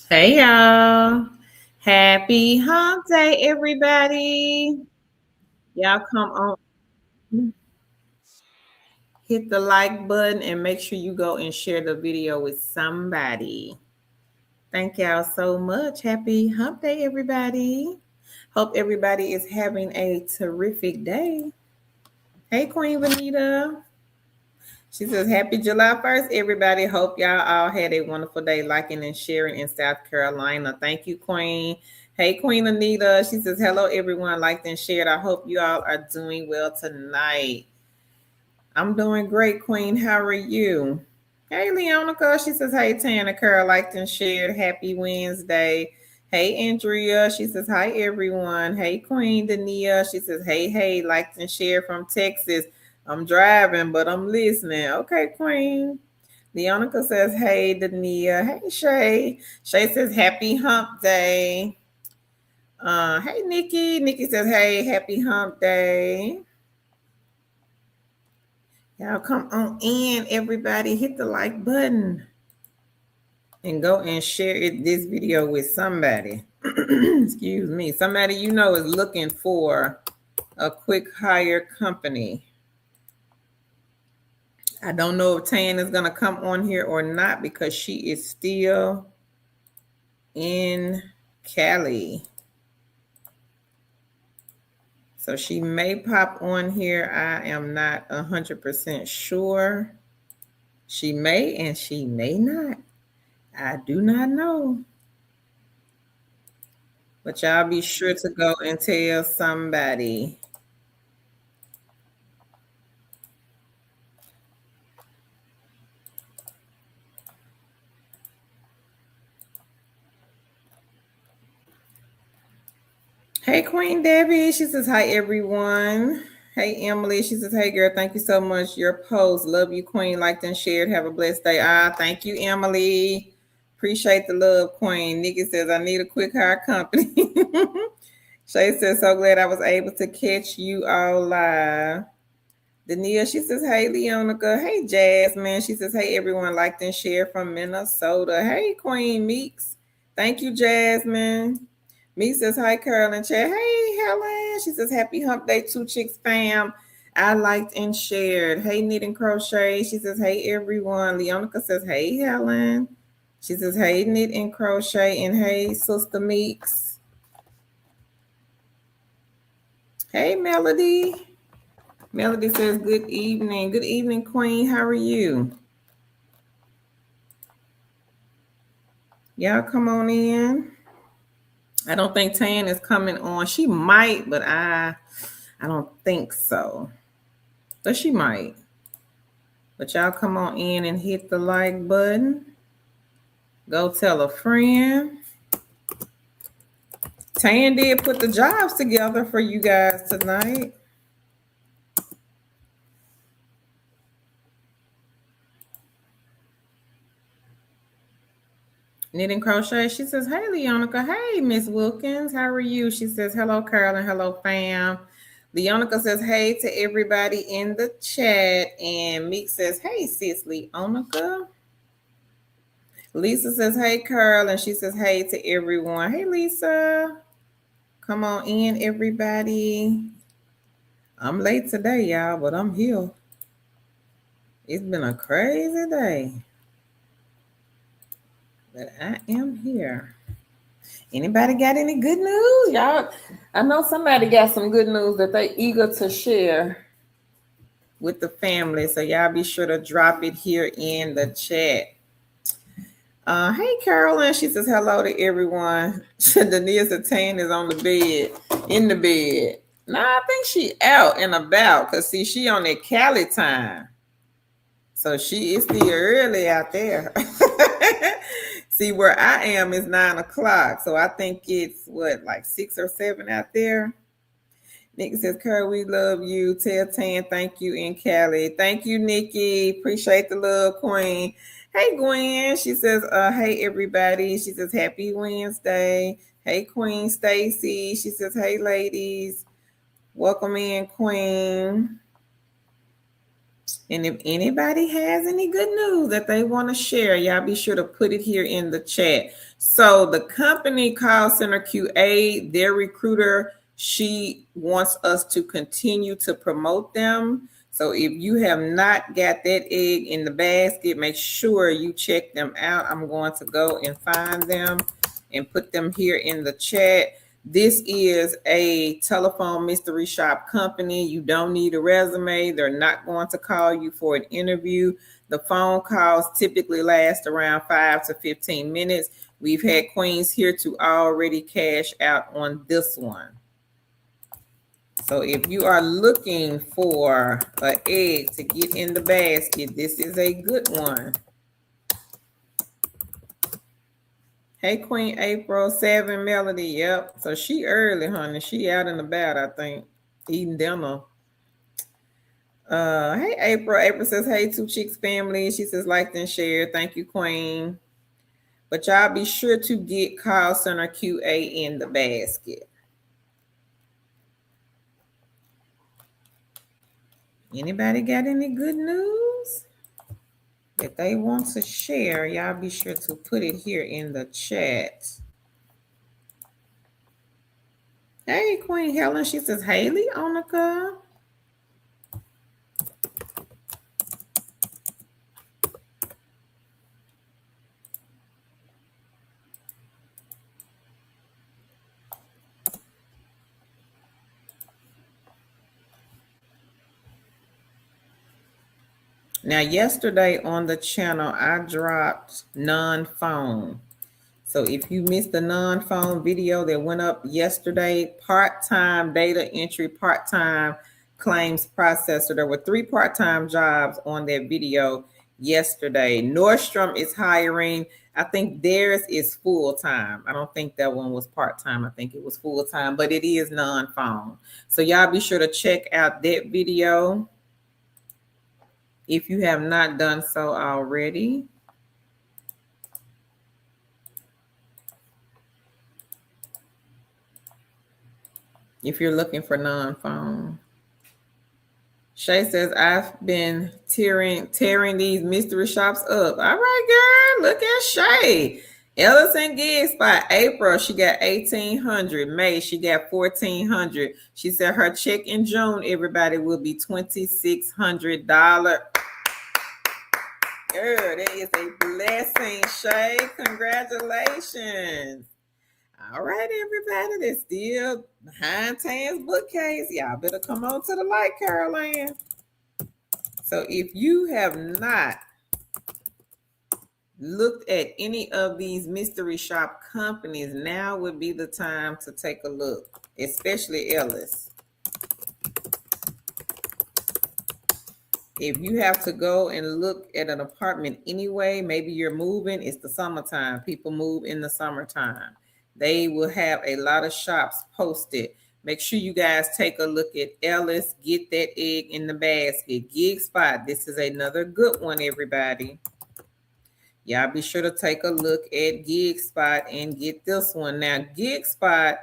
Hey y'all. Happy hump day, everybody. Y'all come on, hit the like button and make sure you go and share the video with somebody. Thank y'all so much. Happy hump day, everybody. Hope everybody is having a terrific day. Hey, Queen Vanita. She says, Happy July 1st, everybody. Hope y'all all had a wonderful day liking and sharing in South Carolina. Thank you, Queen. Hey, Queen Anita. She says, Hello, everyone. Liked and shared. I hope you all are doing well tonight. I'm doing great, Queen. How are you? Hey, Leonica. She says, Hey, Tana Carol. Liked and shared. Happy Wednesday. Hey, Andrea. She says, Hi, everyone. Hey, Queen Dania. She says, Hey, liked and shared from Texas. I'm driving, but I'm listening. Okay, Queen. Leonica says, Hey, Dania. Hey, Shay. Shay says, Happy Hump Day. Hey, Nikki. Nikki says, Hey, Happy Hump Day. Y'all come on in, everybody. Hit the like button and go and share this video with somebody. Excuse me. Somebody you know is looking for a quick hire company. I don't know if Tan is going to come on here or not because she is still in Cali. So she may pop on here. I am not 100% sure. She may and she may not. I do not know. But y'all be sure to go and tell somebody. Hey, Queen Debbie. She says, Hi, everyone. Hey, Emily. She says, Hey, girl. Thank you so much. Your post. Love you, Queen. Liked and shared. Have a blessed day. Thank you, Emily. Appreciate the love, Queen. Nikki says, I need a quick hire company. Shay says, So glad I was able to catch you all live. Dania, she says, Hey, Leonica. Hey, Jasmine. She says, Hey, everyone. Liked and shared from Minnesota. Hey, Queen Meeks. Thank you, Jasmine. Me says, Hi, Carolyn. Chat. Hey, Helen. She says, Happy Hump Day, Two Chicks fam. I liked and shared. Hey, Knit and Crochet. She says, Hey, everyone. Leonica says, Hey, Helen. She says, Hey, Knit and Crochet. And hey, Sister Meeks. Hey, Melody. Melody says, Good evening. Good evening, Queen. How are you? Y'all come on in. I don't think Tan is coming on. She might, but I don't think so. But she might. But y'all come on in and hit the like button. Go tell a friend. Tan did put the jobs together for you guys tonight. Knit and Crochet. She says, Hey, Leonica. Hey, Miss Wilkins. How are you? She says, Hello, Carolyn. Hello, fam. Leonica says, Hey to everybody in the chat. And Meek says, Hey, sis Leonica. Lisa says, Hey, Carl. And she says, Hey to everyone. Hey, Lisa. Come on in, everybody. I'm late today, y'all, but I'm here. It's been a crazy day. But I am here. Anybody got any good news? Y'all, I know somebody got some good news that they eager to share with the family. So y'all be sure to drop it here in the chat. Hey, Carolyn. She says hello to everyone. Denise Attain is on the bed, in the bed. Nah, I think she out and about because, see, she on that Cali time. So she is still early out there. See, where I am is 9 o'clock. So I think it's, what, like 6 or 7 out there? Nikki says, Carl, we love you. Tell Tan, thank you in Cali. Thank you, Nikki. Appreciate the love, Queen. Hey, Gwen. She says, Hey, everybody. She says, Happy Wednesday. Hey, Queen Stacy. She says, Hey, ladies. Welcome in, Queen. And if anybody has any good news that they want to share, y'all be sure to put it here in the chat. So the company Call Center QA, their recruiter, she wants us to continue to promote them. So if you have not got that egg in the basket, make sure you check them out. I'm going to go and find them and put them here in the chat. This is a telephone mystery shop company. You don't need a resume. They're not going to call you for an interview. The phone calls typically last around 5 to 15 minutes. We've had queens here to already cash out on this one. So if you are looking for an egg to get in the basket, this is a good one. Hey, Queen April, 7 Melody. Yep. So she early, honey. She out and about, I think, eating dinner. Hey, April. April says, hey, Two Chicks family. She says, like and share. Thank you, Queen. But y'all be sure to get Call Center QA in the basket. Anybody got any good news that they want to share? Y'all be sure to put it here in the chat. Hey, Queen Helen. She says, Haley on the call. Now, yesterday on the channel, I dropped non-phone. So if you missed the non-phone video that went up yesterday, part-time data entry, part-time claims processor. There were 3 part-time jobs on that video yesterday. Nordstrom is hiring. I think theirs is full-time. I don't think that one was part-time. I think it was full-time, but it is non-phone. So y'all be sure to check out that video if you have not done so already. If you're looking for non-phone. Shay says, I've been tearing these mystery shops up. All right, girl, look at Shay. Ellison Gigs by April, she got 1,800. May, she got 1,400. She said her check in June, everybody, will be $2,600. Girl, that is a blessing, Shay. Congratulations. All right, everybody, that's still behind Tan's bookcase. Y'all better come on to the light, Caroline. So if you have not looked at any of these mystery shop companies, now would be the time to take a look, especially Ellis. If you have to go and look at an apartment anyway, maybe you're moving, it's the summertime. People move in the summertime. They will have a lot of shops posted. Make sure you guys take a look at Ellis. Get that egg in the basket. Gig Spot. This is another good one, everybody. Y'all be sure to take a look at Gig Spot and get this one. Now, Gig Spot,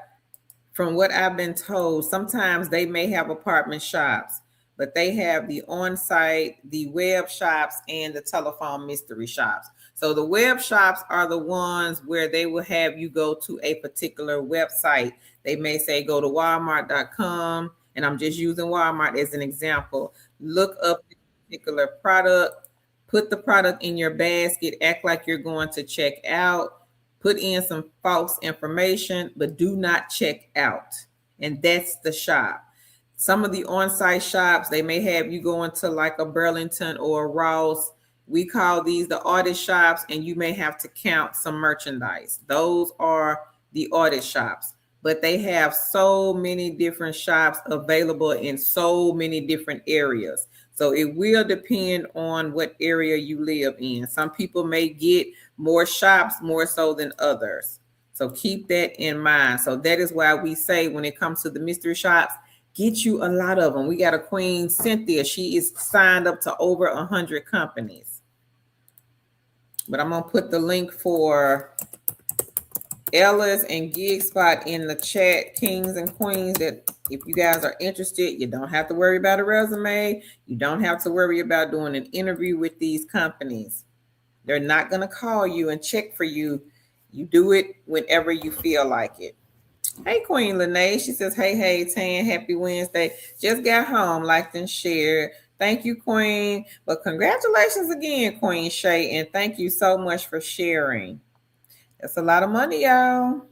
from what I've been told, sometimes they may have apartment shops, but they have the on-site, the web shops, and the telephone mystery shops. So the web shops are the ones where they will have you go to a particular website. They may say go to walmart.com, and I'm just using Walmart as an example. Look up a particular product, put the product in your basket, act like you're going to check out, put in some false information, but do not check out. And that's the shop. Some of the on-site shops, they may have you go into like a Burlington or a Ross. We call these the audit shops, and you may have to count some merchandise. Those are the audit shops, but they have so many different shops available in so many different areas. So it will depend on what area you live in. Some people may get more shops more so than others. So keep that in mind. So that is why we say when it comes to the mystery shops, get you a lot of them. We got a Queen Cynthia. She is signed up to over 100 companies. But I'm going to put the link for Ellis and Gig Spot in the chat, kings and queens, that If you guys are interested, you don't have to worry about a resume. You don't have to worry about doing an interview with these companies. They're not going to call you and check for you. You do it whenever you feel like it. Hey, Queen Lene. She says, hey, Tan, happy Wednesday. Just got home, liked and shared. Thank you, Queen. But congratulations again, Queen Shay. And thank you so much for sharing. That's a lot of money, y'all.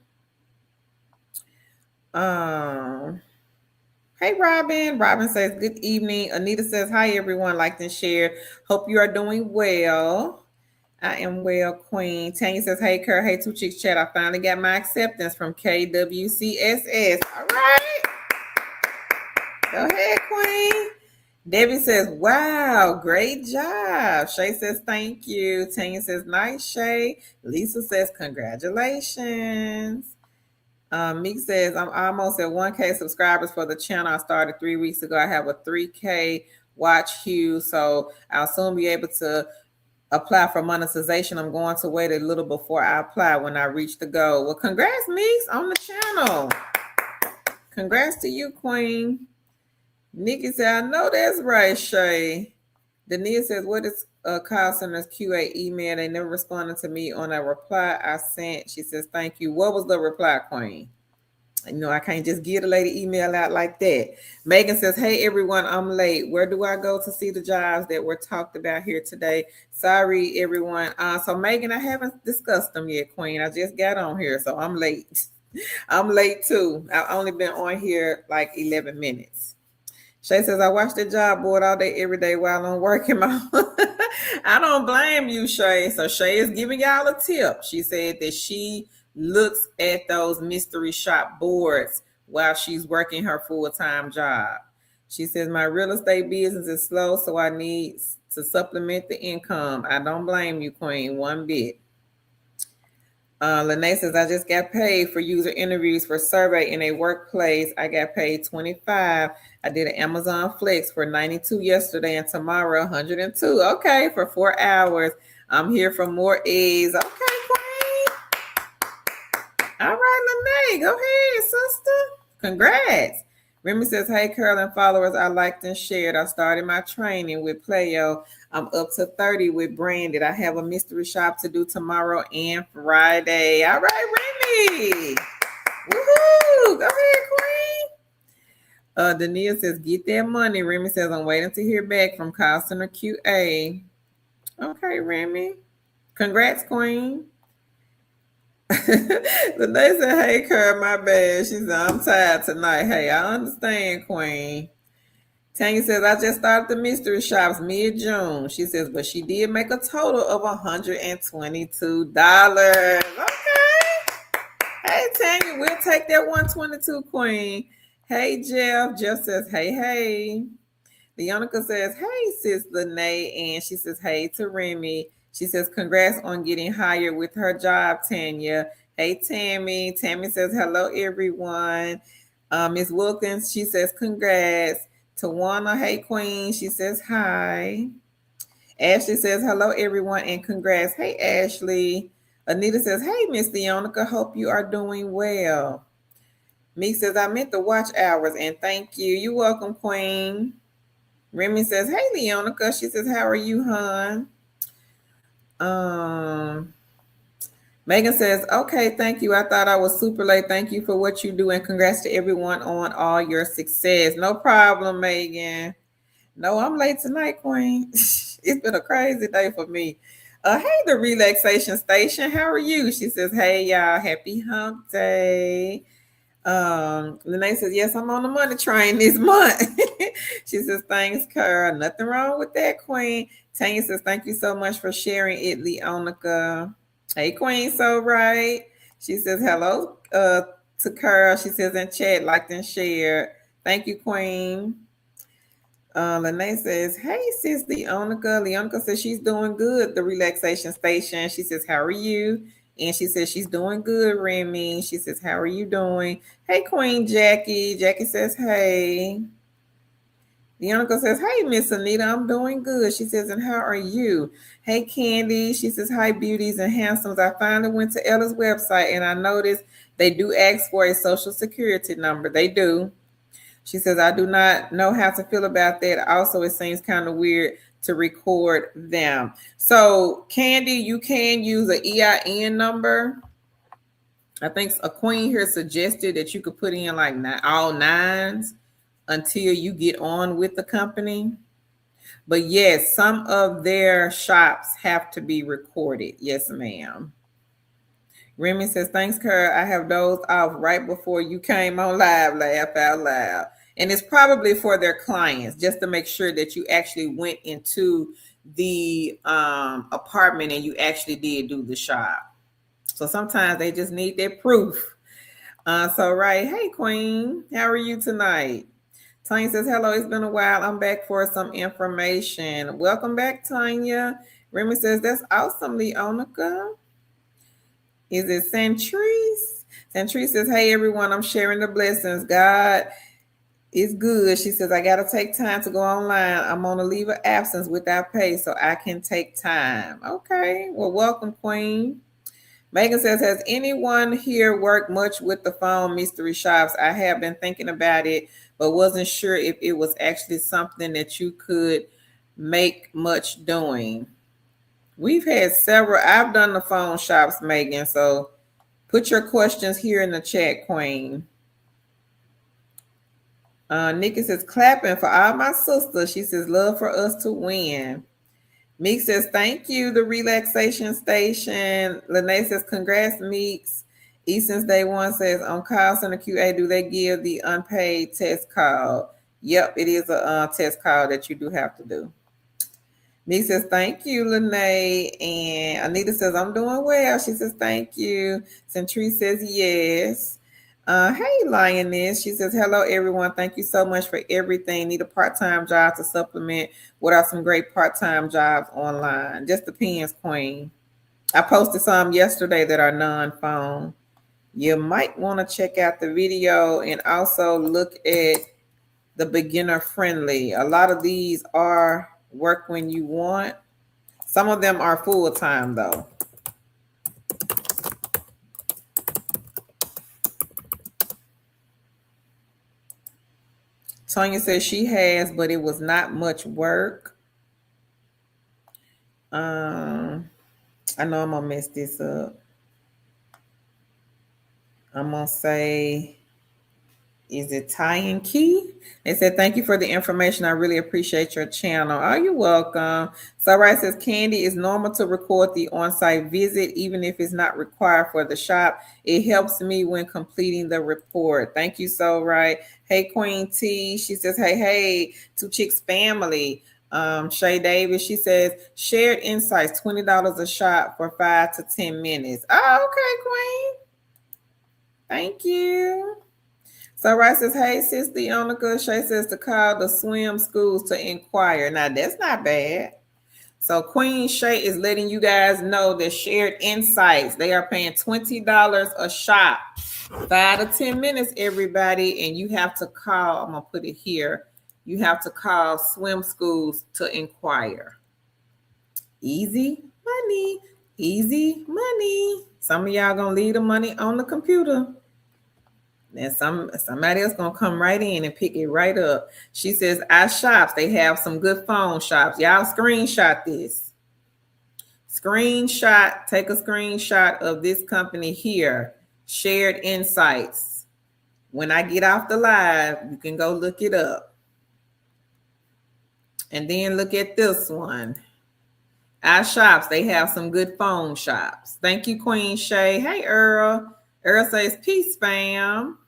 Hey, Robin. Robin says, good evening. Anita says, hi, everyone. Liked and shared. Hope you are doing well. I am well, Queen. Tanya says, hey, Kerr. Hey, Two Chicks Chat. I finally got my acceptance from KWCSS. All right. Go ahead, Queen. Debbie says, wow, great job. Shay says, thank you. Tanya says, nice, Shay. Lisa says, congratulations. Meek says, I'm almost at 1K subscribers for the channel. I started 3 weeks ago. I have a 3K watch queue, so I'll soon be able to apply for monetization. I'm going to wait a little before I apply when I reach the goal. Well, congrats, Meeks, on the channel. Congrats to you, Queen. Nikki said, I know that's right, Shay. Dania says, what is call center's QA email? They never responded to me on a reply I sent. She says, thank you. What was the reply, Queen? You know, I can't just give the lady email out like that. Megan says, hey, everyone, I'm late. Where do I go to see the jobs that were talked about here today? Sorry, everyone. So, Megan, I haven't discussed them yet, Queen. I just got on here, so I'm late. I'm late, too. I've only been on here like 11 minutes. Shay says, I watch the job board all day, every day while I'm working. I don't blame you, Shay. So Shay is giving y'all a tip. She said that she looks at those mystery shop boards while she's working her full-time job. She says, my real estate business is slow, so I need to supplement the income. I don't blame you, Queen, one bit. Lene says, I just got paid for user interviews for survey in a workplace. I got paid $25. I did an Amazon Flex for $92 yesterday and tomorrow $102. Okay, for 4 hours. I'm here for more eggs. Okay, Queen. All right, Lene, go ahead, sister. Congrats. Remy says, hey, Curl and followers, I liked and shared. I started my training with Playo. I'm up to 30 with Branded. I have a mystery shop to do tomorrow and Friday. All right, Remy. Woohoo. Go ahead, Queen. Dania says, get that money. Remy says, I'm waiting to hear back from call center QA. Okay, Remy. Congrats, Queen. Lene said, hey, Curl, my bad. She said, I'm tired tonight. Hey, I understand, Queen. Tanya says, I just started the mystery shops mid-June. She says, but she did make a total of $122. Okay. Hey, Tanya, we'll take that 122, Queen. Hey, Jeff. Jeff says, hey. Leonica says, hey, sis Lene. And she says, hey to Remy. She says, congrats on getting hired with her job, Tanya. Hey, Tammy. Tammy says, hello, everyone. Miss Wilkins, she says, congrats. Tawana, hey, Queen. She says, hi. Ashley says, hello, everyone, and congrats. Hey, Ashley. Anita says, hey, Miss Leonica, hope you are doing well. Meek says, I meant the watch hours, and thank you. You're welcome, Queen. Remy says, hey, Leonica. She says, how are you, hon? Megan says, okay, thank you. I thought I was super late. Thank you for what you do, and congrats to everyone on all your success. No problem, Megan. No, I'm late tonight, Queen. It's been a crazy day for me. Hey, the relaxation station. How are you? She says, hey, y'all. Happy hump day. Lene says, yes, I'm on the money train this month. She says, thanks, Kara. Nothing wrong with that, Queen. Tanya says, thank you so much for sharing it, Leonica. Hey, Queen, so right. She says, hello to Kara. She says in chat, liked and shared. Thank you, Queen. Lene says, hey, sis Leonica. Leonica says she's doing good, the relaxation station. She says, how are you? And she says she's doing good, Remy. She says, how are you doing? Hey, Queen Jackie. Jackie says, hey. Leonica says, hey, Miss Anita, I'm doing good. She says, and how are you? Hey, Candy. She says, hi, beauties and handsomes. I finally went to Ella's website and I noticed they do ask for a social security number. They do. She says, I do not know how to feel about that. Also, it seems kind of weird to record them. So, Candy, you can use an EIN number. I think a queen here suggested that you could put in like all nines until you get on with the company. But yes, some of their shops have to be recorded. Yes, ma'am. Remy says, thanks, Kurt. I have dozed off right before you came on live. Laugh out loud. And it's probably for their clients, just to make sure that you actually went into the apartment and you actually did do the shop. So sometimes they just need that proof. Right. Hey, Queen. How are you tonight? Tanya says, hello, it's been a while. I'm back for some information. Welcome back, Tanya. Remy says, that's awesome, Leonica. Is it Centrise? Centrise says, hey, everyone, I'm sharing the blessings. God is good. She says, I got to take time to go online. I'm on a leave of absence without pay, so I can take time. Okay. Well, welcome, Queen. Megan says, has anyone here worked much with the phone mystery shops? I have been thinking about it, but wasn't sure if it was actually something that you could make much doing. We've had several. I've done the phone shops, Megan. So put your questions here in the chat, Queen. Nikki says, clapping for all my sisters. She says, love for us to win. Meek says, thank you, the relaxation station. Lene says, congrats, Meeks. Easton's Day One says, on call center QA, do they give the unpaid test call? Yep, it is a test call that you do have to do. Meek says, thank you, Lene. And Anita says, I'm doing well. She says, thank you. Century says, yes. Hey, Lioness. She says, hello, everyone. Thank you so much for everything. Need a part-time job to supplement what are some great part-time jobs online. Just depends, Queen. I posted some yesterday that are non-phone. You might want to check out the video and also look at the beginner friendly. A lot of these are work when you want. Some of them are full-time, though. Tonya says she has, but it was not much work. I know I'm going to mess this up. I'm going to say, is it Ty and Key? They said, thank you for the information. I really appreciate your channel. Oh, you're welcome. So right says, Candy, is normal to record the on-site visit, even if it's not required for the shop. It helps me when completing the report. Thank you, so right. Hey, Queen T. She says, hey, Two Chicks family. Shay Davis, she says, shared insights, $20 a shot for 5 to 10 minutes. Oh, okay, Queen. Thank you. So Rice says, hey, sis Leonica. Shay says to call the swim schools to inquire. Now, that's not bad. So Queen Shay is letting you guys know that Shared Insights, they are paying $20 a shot. 5 to 10 minutes, everybody. And you have to call, I'm going to put it here. You have to call swim schools to inquire. Easy money. Easy money. Some of y'all going to leave the money on the computer. And somebody else gonna come right in and pick it right up. She says, our shops, they have some good phone shops. Y'all screenshot this. Take a screenshot of this company here, Shared Insights. When I get off the live, you can go look it up. And then look at this one. Our shops, they have some good phone shops. Thank you, Queen Shay. Hey, Earl. Earl says, peace, fam.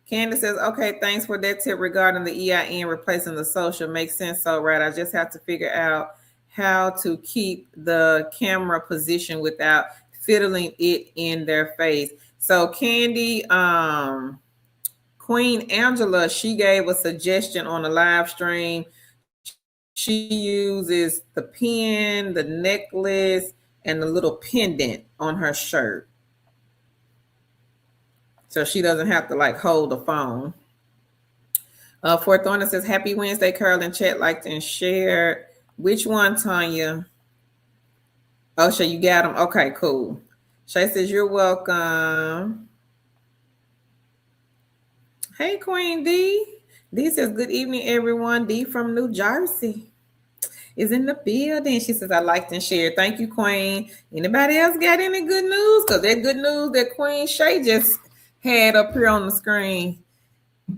Candace says, okay, thanks for that tip regarding the EIN replacing the social. Makes sense, so right. I just have to figure out how to keep the camera position without fiddling it in their face. So Candy, Queen Angela, she gave a suggestion on the live stream. She uses the pin, the necklace, and the little pendant on her shirt. So she doesn't have to like hold the phone. Fort Thorne says, happy Wednesday, Carol and chat, liked and shared. Which one, Tanya? Oh, Shay, you got them? Okay, cool. Shay says, you're welcome. Hey, Queen D. Dee says, good evening, everyone. Dee from New Jersey is in the building. She says, I liked and shared. Thank you, Queen. Anybody else got any good news? Because that good news that Queen Shay just had up here on the screen,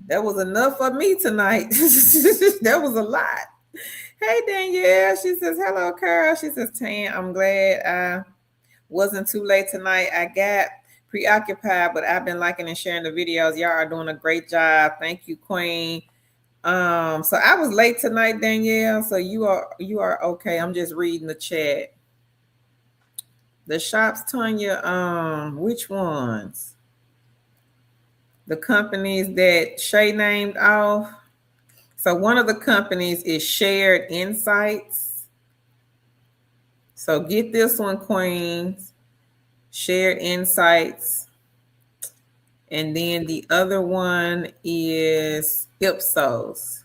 that was enough for me tonight. That was a lot. Hey, Danielle. She says, hello, Carol. She says, Tan, I'm glad I wasn't too late tonight. I got preoccupied, but I've been liking and sharing the videos. Y'all are doing a great job. Thank you, Queen. So I was late tonight, Danielle. So you are okay. I'm just reading the chat. The shops, Tanya, which ones? The companies that Shay named off. So one of the companies is Shared Insights. So get this one, Queens. Shared Insights. And then the other one is Ipsos.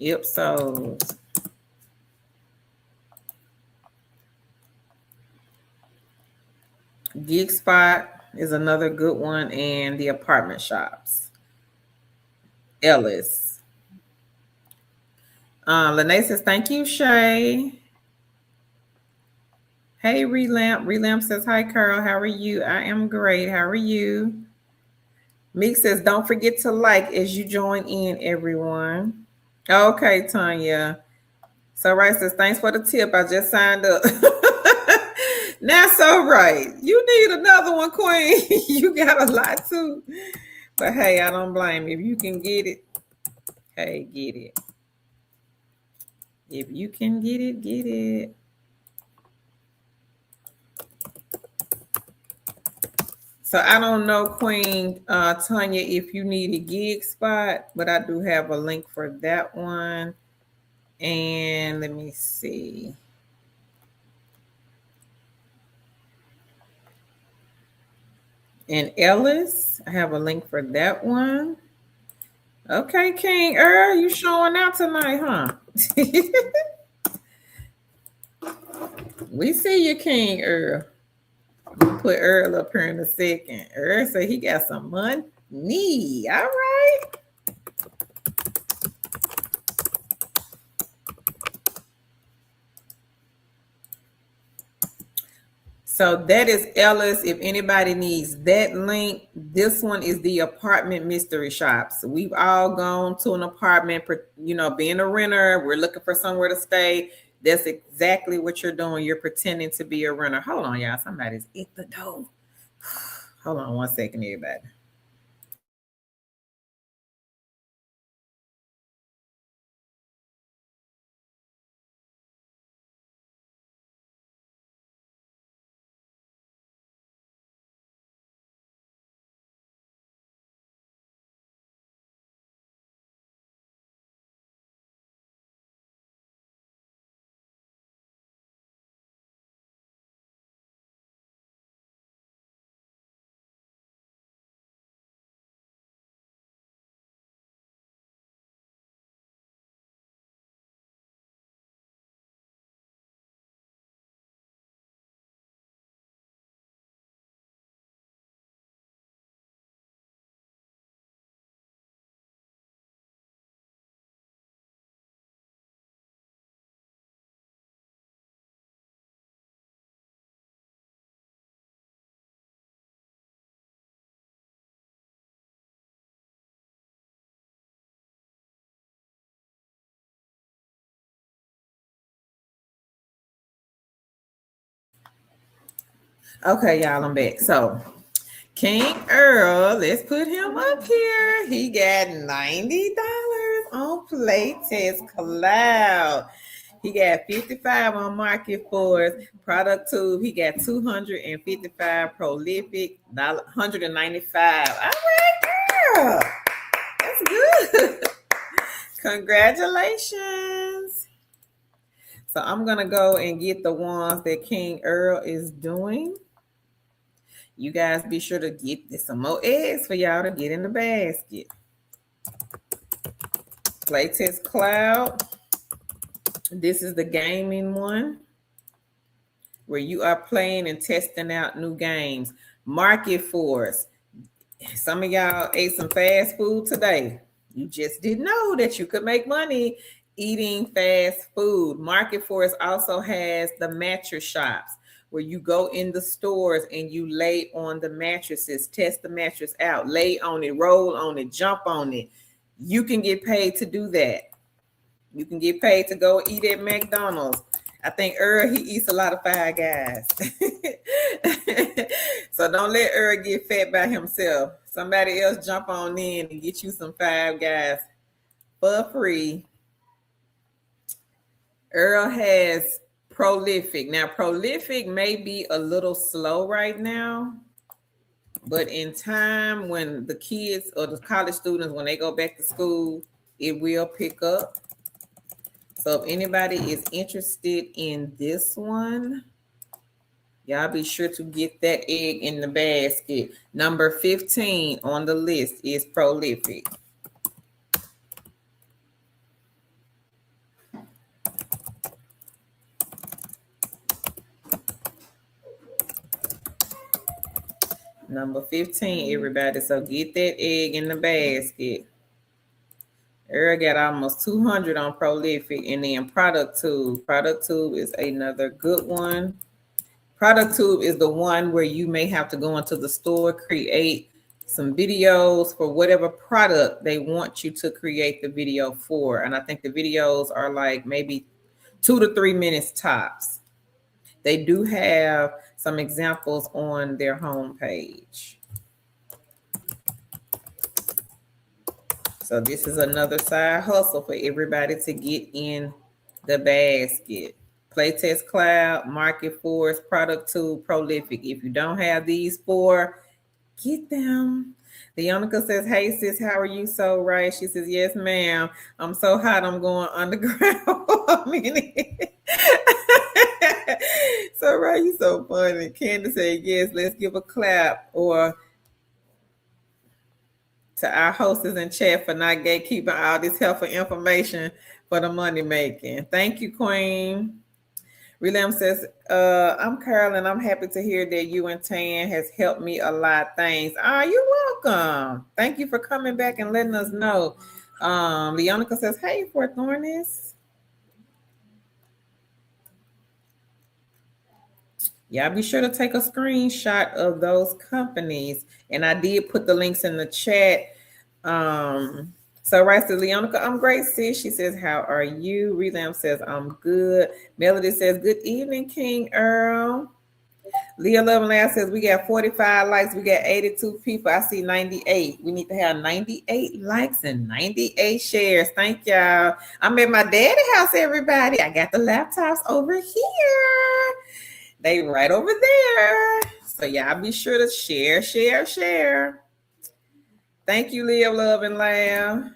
Ipsos. Geek Spot is another good one, and the apartment shops. Ellis. Lene says, thank you, Shay. Hey, Relamp. Relamp says, hi, Carl. How are you? I am great. How are you? Meek says, don't forget to like as you join in, everyone. Okay, Tanya. So Right says, thanks for the tip. I just signed up. That's so right. You need another one, Queen. You got a lot too. But hey, I don't blame you. If you can get it, hey, get it. If you can get it, get it. So I don't know, Queen Tanya, if you need a gig spot, but I do have a link for that one. And let me see. And Ellis, I have a link for that one. Okay, King Earl, you showing out tonight, huh? We see you, King Earl. We'll put Earl up here in a second. Earl said he got some money. All right. So that is Ellis. If anybody needs that link, this one is the apartment mystery shops. We've all gone to an apartment, being a renter. We're looking for somewhere to stay. That's exactly what you're doing. You're pretending to be a renter. Hold on, y'all. Somebody's at the door. Hold on one second, everybody. Okay, y'all, I'm back. So King Earl, let's put him up here. He got $90 on Playtest Cloud. He got 55 on Market Force. Product Tube, he got 255. Prolific, 195. All right, girl. That's good. Congratulations. So I'm going to go and get the ones that King Earl is doing. You guys be sure to get some more eggs for y'all to get in the basket. Playtest Cloud. This is the gaming one where you are playing and testing out new games. Market Force. Some of y'all ate some fast food today. You just didn't know that you could make money eating fast food. Market Force also has the mattress shops where you go in the stores and you lay on the mattresses, test the mattress out, lay on it, roll on it, jump on it. You can get paid to do that. You can get paid to go eat at McDonald's. I think Earl, he eats a lot of Five Guys. So don't let Earl get fat by himself. Somebody else jump on in and get you some Five Guys for free. Earl has Prolific. Now, Prolific may be a little slow right now, but in time when the kids or the college students, when they go back to school, it will pick up. So if anybody is interested in this one, y'all be sure to get that egg in the basket. Number 15 on the list is Prolific. Number 15, everybody. So get that egg in the basket. Earl got almost 200 on Prolific. And then Product Tube. Product Tube is another good one. Product Tube is the one where you may have to go into the store, create some videos for whatever product they want you to create the video for. And I think the videos are like maybe 2 to 3 minutes tops. They do have some examples on their homepage. So this is another side hustle for everybody to get in the basket. Playtest Cloud, Market Force, Product Tube, Prolific. If you don't have these four, get them. Leonica says, hey sis, how are you? So right. She says, yes, ma'am. I'm so hot, I'm going underground for a minute. So right, you so funny. Candace said, yes, let's give a clap or to our hostess in chat for not gatekeeping all this helpful information for the money making. Thank you, Queen. Relam says, I'm Carol and I'm happy to hear that you and Tan has helped me a lot. Thanks. You're welcome. Thank you for coming back and letting us know. Leonica says, hey, Fort Thornis. Yeah, be sure to take a screenshot of those companies. And I did put the links in the chat. So right to Leonica, I'm great, sis. She says, how are you? Relam says, I'm good. Melody says, good evening, King Earl. Leah Loveland says, we got 45 likes. We got 82 people. I see 98. We need to have 98 likes and 98 shares. Thank y'all. I'm at my daddy's house, everybody. I got the laptops over here. They right over there. So y'all be sure to share. Thank you, Leah Love and Lamb.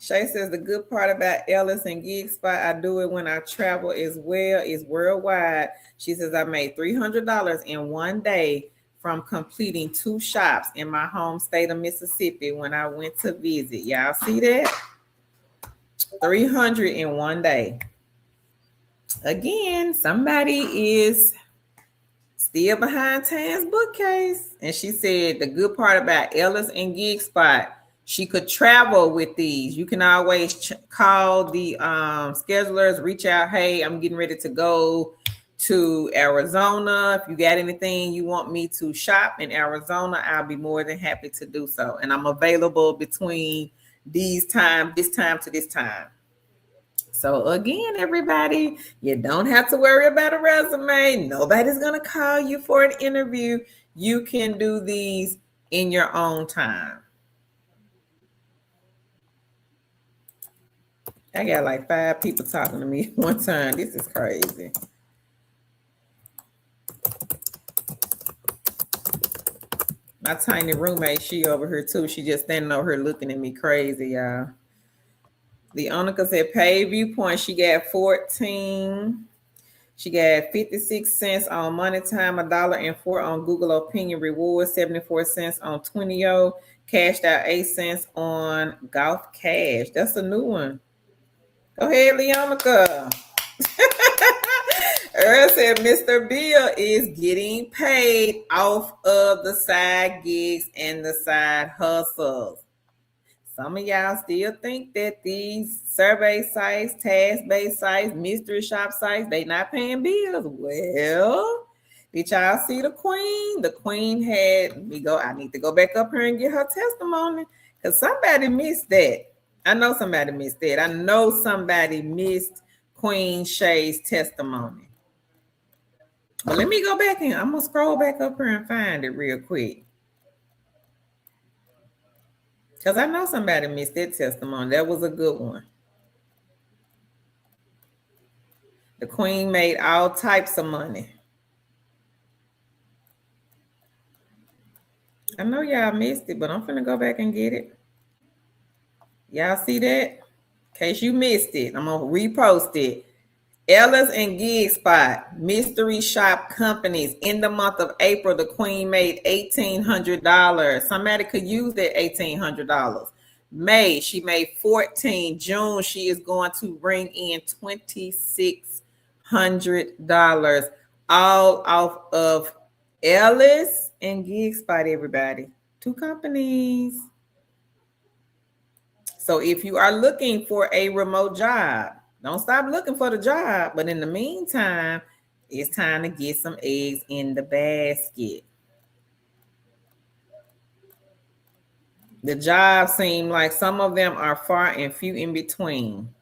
Shay says the good part about Ellis and Gig Spot, I do it when I travel as well, is worldwide. She says I made $300 in one day from completing 2 shops in my home state of Mississippi when I went to visit. Y'all see that? 300 in one day. Again, somebody is still behind Tan's bookcase. And she said the good part about Ellis and Gig Spot, she could travel with these. You can always call the schedulers, reach out. Hey, I'm getting ready to go to Arizona. If you got anything you want me to shop in Arizona, I'll be more than happy to do so. And I'm available between this time to this time. So again, everybody, you don't have to worry about a resume. Nobody's going to call you for an interview. You can do these in your own time. I got like 5 people talking to me at one time. This is crazy. My tiny roommate, she over here too. She just standing over here looking at me crazy, y'all. The Onika said pay viewpoint. She got 14. She got 56 cents on Money Time, $1.04 on Google Opinion Rewards, 74 cents on 20O, cashed out 8 cents on Golf Cash. That's a new one. Go ahead, Leonica. Earl said Mr. Bill is getting paid off of the side gigs and the side hustles. Some of y'all still think that these survey sites, task-based sites, mystery shop sites, they not paying bills. Well, did y'all see the queen? The queen had me go. I need to go back up here and get her testimony because somebody missed that. I know somebody missed that. I know somebody missed Queen Shay's testimony. But let me go back and I'm gonna scroll back up here and find it real quick. Because I know somebody missed that testimony. That was a good one. The queen made all types of money. I know y'all missed it, but I'm finna go back and get it. Y'all see that? In case you missed it, I'm gonna repost it. Ella's and Gig Spot, mystery shop companies. In the month of April, the queen made $1,800. Somebody could use that $1,800. May, she made 14. June, she is going to bring in $2,600, all off of Ellis and Gig Spot, everybody. 2 companies. So if you are looking for a remote job, don't stop looking for the job. But in the meantime, it's time to get some eggs in the basket. The jobs seem like some of them are far and few in between.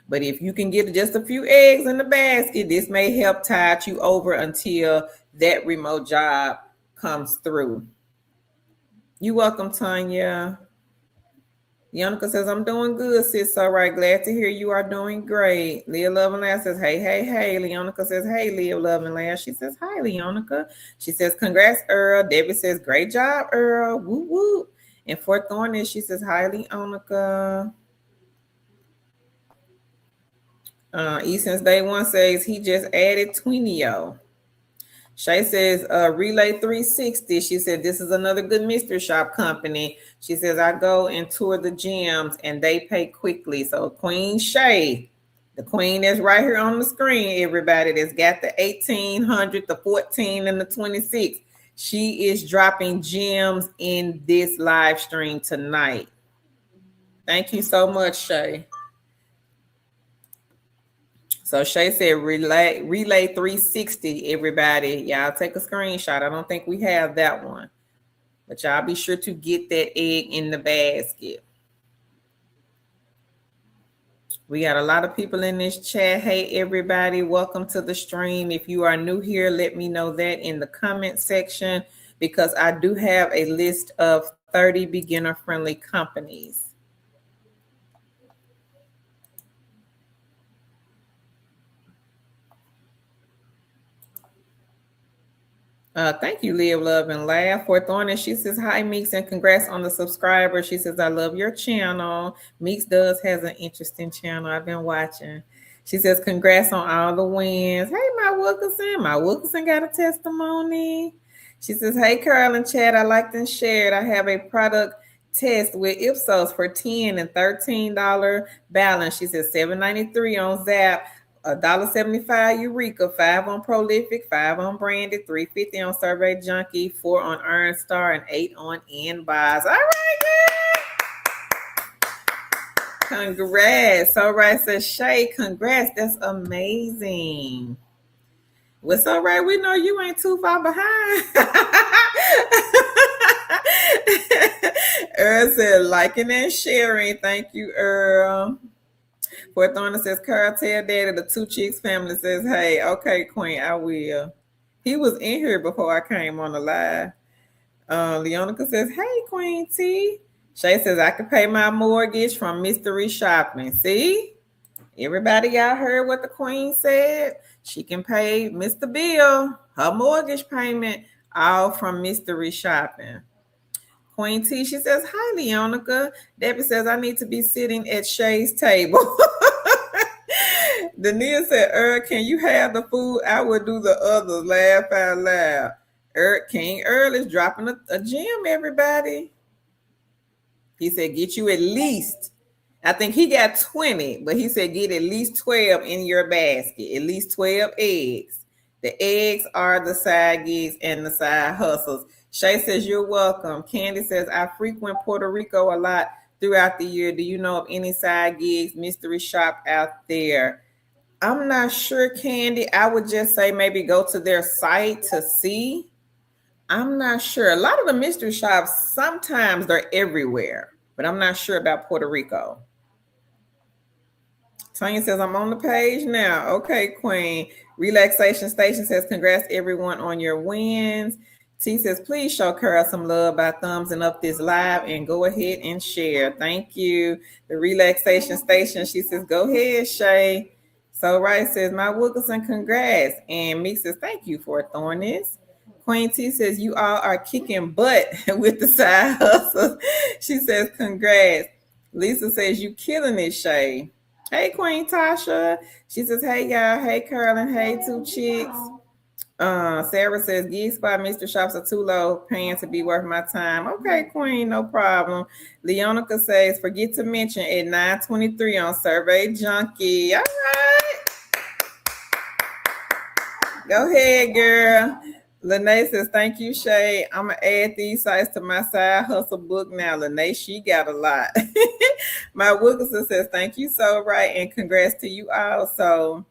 But if you can get just a few eggs in the basket, this may help tide you over until that remote job comes through. You're welcome, Tanya. Yonica says, I'm doing good, sis. All right. Glad to hear you are doing great. Leah Love and Laugh says, hey, hey, hey. Leonica says, hey, Leah Love and Laugh. She says, hi, Leonica. She says, congrats, Earl. Debbie says, great job, Earl. Woo, woo. And Fort Thorny, she says, hi, Leonica. Since day one says he just added Twinio. Shay says, Relay 360. She said, this is another good mystery shop company. She says, I go and tour the gyms and they pay quickly. So Queen Shay, the queen that's right here on the screen, everybody, that's got the 1800, the 14, and the 26. She is dropping gems in this live stream tonight. Thank you so much, Shay. So Shay said, relay 360, everybody. Y'all take a screenshot. I don't think we have that one. But y'all be sure to get that egg in the basket. We got a lot of people in this chat. Hey, everybody. Welcome to the stream. If you are new here, let me know that in the comment section because I do have a list of 30 beginner-friendly companies. Thank you, Live, Love, and Laugh. For Thorny, she says, hi, Meeks, and congrats on the subscriber. She says, I love your channel. Meeks has an interesting channel. I've been watching. She says, congrats on all the wins. Hey, my Wilkerson. My Wilkerson got a testimony. She says, hey, Carol and Chad, I liked and shared. I have a product test with Ipsos for $10 and $13 balance. She says, $7.93 on Zap. $1.75 Eureka, 5 on Prolific, 5 on Branded, $3.50 on Survey Junkie, 4 on Earn Star, and 8 on Inbox. All right, girl. Congrats. All right, says Shay, congrats. That's amazing. What's all right? We know you ain't too far behind. Earl said, liking and sharing. Thank you, Earl. Fort Thorny says, Carl, tell Daddy the Two Chicks family says, hey, okay, Queen, I will. He was in here before I came on the live. Leonica says, hey, Queen T. Shay says, I can pay my mortgage from mystery shopping. See? Everybody, y'all heard what the Queen said? She can pay Mr. Bill, her mortgage payment, all from mystery shopping. Queen T, she says, hi, Leonica. Debbie says, I need to be sitting at Shay's table. Dania said, can you have the food? I would do the others. Laugh out loud. King Earl is dropping a gem, everybody. He said, get you at least, I think he got 20, but he said, get at least 12 in your basket, at least 12 eggs. The eggs are the side gigs and the side hustles. Shay says, you're welcome. Candy says, I frequent Puerto Rico a lot throughout the year. Do you know of any side gigs, mystery shop out there? I'm not sure, Candy. I would just say maybe go to their site to see. I'm not sure. A lot of the mystery shops, sometimes they're everywhere, but I'm not sure about Puerto Rico. Tanya says, I'm on the page now. Okay, Queen. Relaxation Station says, congrats everyone on your wins. T says, please show Carol some love by thumbsing up this live and go ahead and share. Thank you. The Relaxation Station, she says, go ahead, Shay. So Right says, my Wilkerson, congrats. And Meek says, thank you for throwing this. Queen T says, you all are kicking butt with the side hustle. She says, congrats. Lisa says, you killing it, Shay. Hey, Queen Tasha. She says, hey, y'all. Hey, Carolyn. Hey, two chicks. Sarah says, gig spot Mr. Shops are too low, paying to be worth my time. Okay, Queen, no problem. Leonica says, forget to mention at 9:23 on Survey Junkie. All right. Go ahead, girl. Lene says, thank you, Shay. I'm going to add these sites to my side hustle book now. Lene, she got a lot. My Wilkerson says, thank you, so right, and congrats to you all. So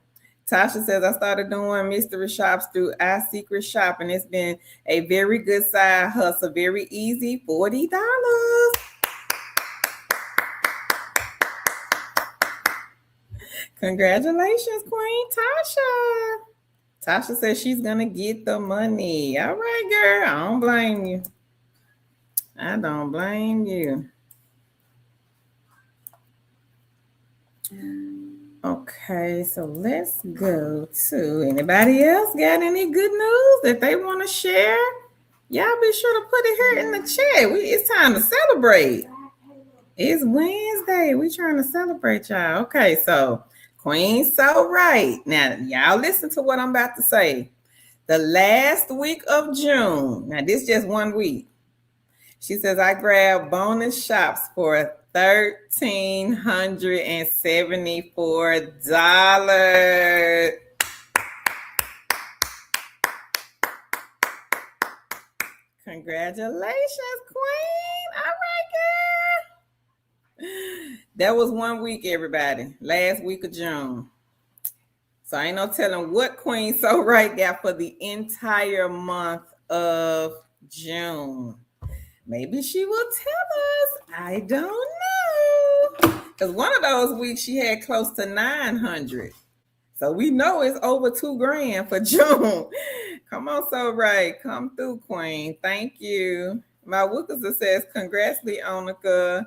Tasha says, I started doing mystery shops through iSecret Shop, and it's been a very good side hustle. Very easy, $40. Congratulations, Queen Tasha. Tasha says she's going to get the money. All right, girl. I don't blame you. I don't blame you. Okay, so let's go to anybody else got any good news that they want to share? Y'all be sure to put it here in the chat. It's time to celebrate. It's Wednesday. We trying to celebrate y'all. Okay, so Queen So Right. Now, y'all listen to what I'm about to say. The last week of June. Now, this is just 1 week. She says, I grabbed bonus shops for $1,374. Congratulations, Queen. All right, girl. That was 1 week, everybody. Last week of June. So I ain't no telling what Queen So Right got for the entire month of June. Maybe she will tell us. I don't know. Because one of those weeks she had close to 900. So we know it's over $2,000 for June. Come on, So Right. Come through, Queen. Thank you. My Wilkerson says, congrats, Leonica.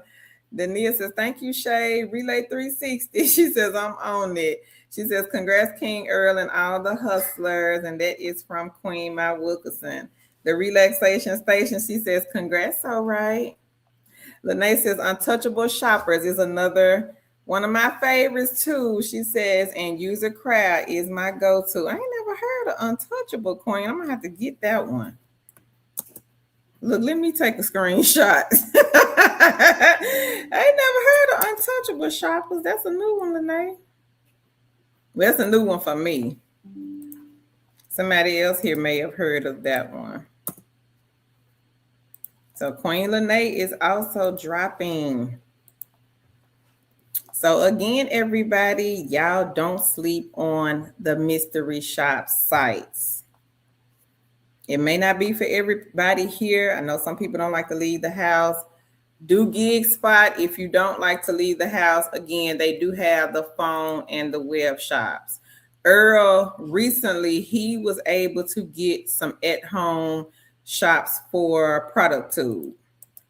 Dania says, thank you, Shay. Relay 360. She says, I'm on it. She says, congrats, King Earl and all the hustlers. And that is from Queen My Wilkerson. The Relaxation Station, she says, congrats, all right. Lene says, Untouchable Shoppers is another one of my favorites, too. She says, and User Crowd is my go-to. I ain't never heard of Untouchable, Queen. I'm going to have to get that one. Look, let me take a screenshot. I ain't never heard of Untouchable Shoppers. That's a new one, Lene. Well, that's a new one for me. Somebody else here may have heard of that one. So Queen Lene is also dropping. So again, everybody, y'all don't sleep on the mystery shop sites. It may not be for everybody here. I know some people don't like to leave the house. Do Gig Spot if you don't like to leave the house. Again, they do have the phone and the web shops. Earl, recently, he was able to get some at-home shops for Product Tube.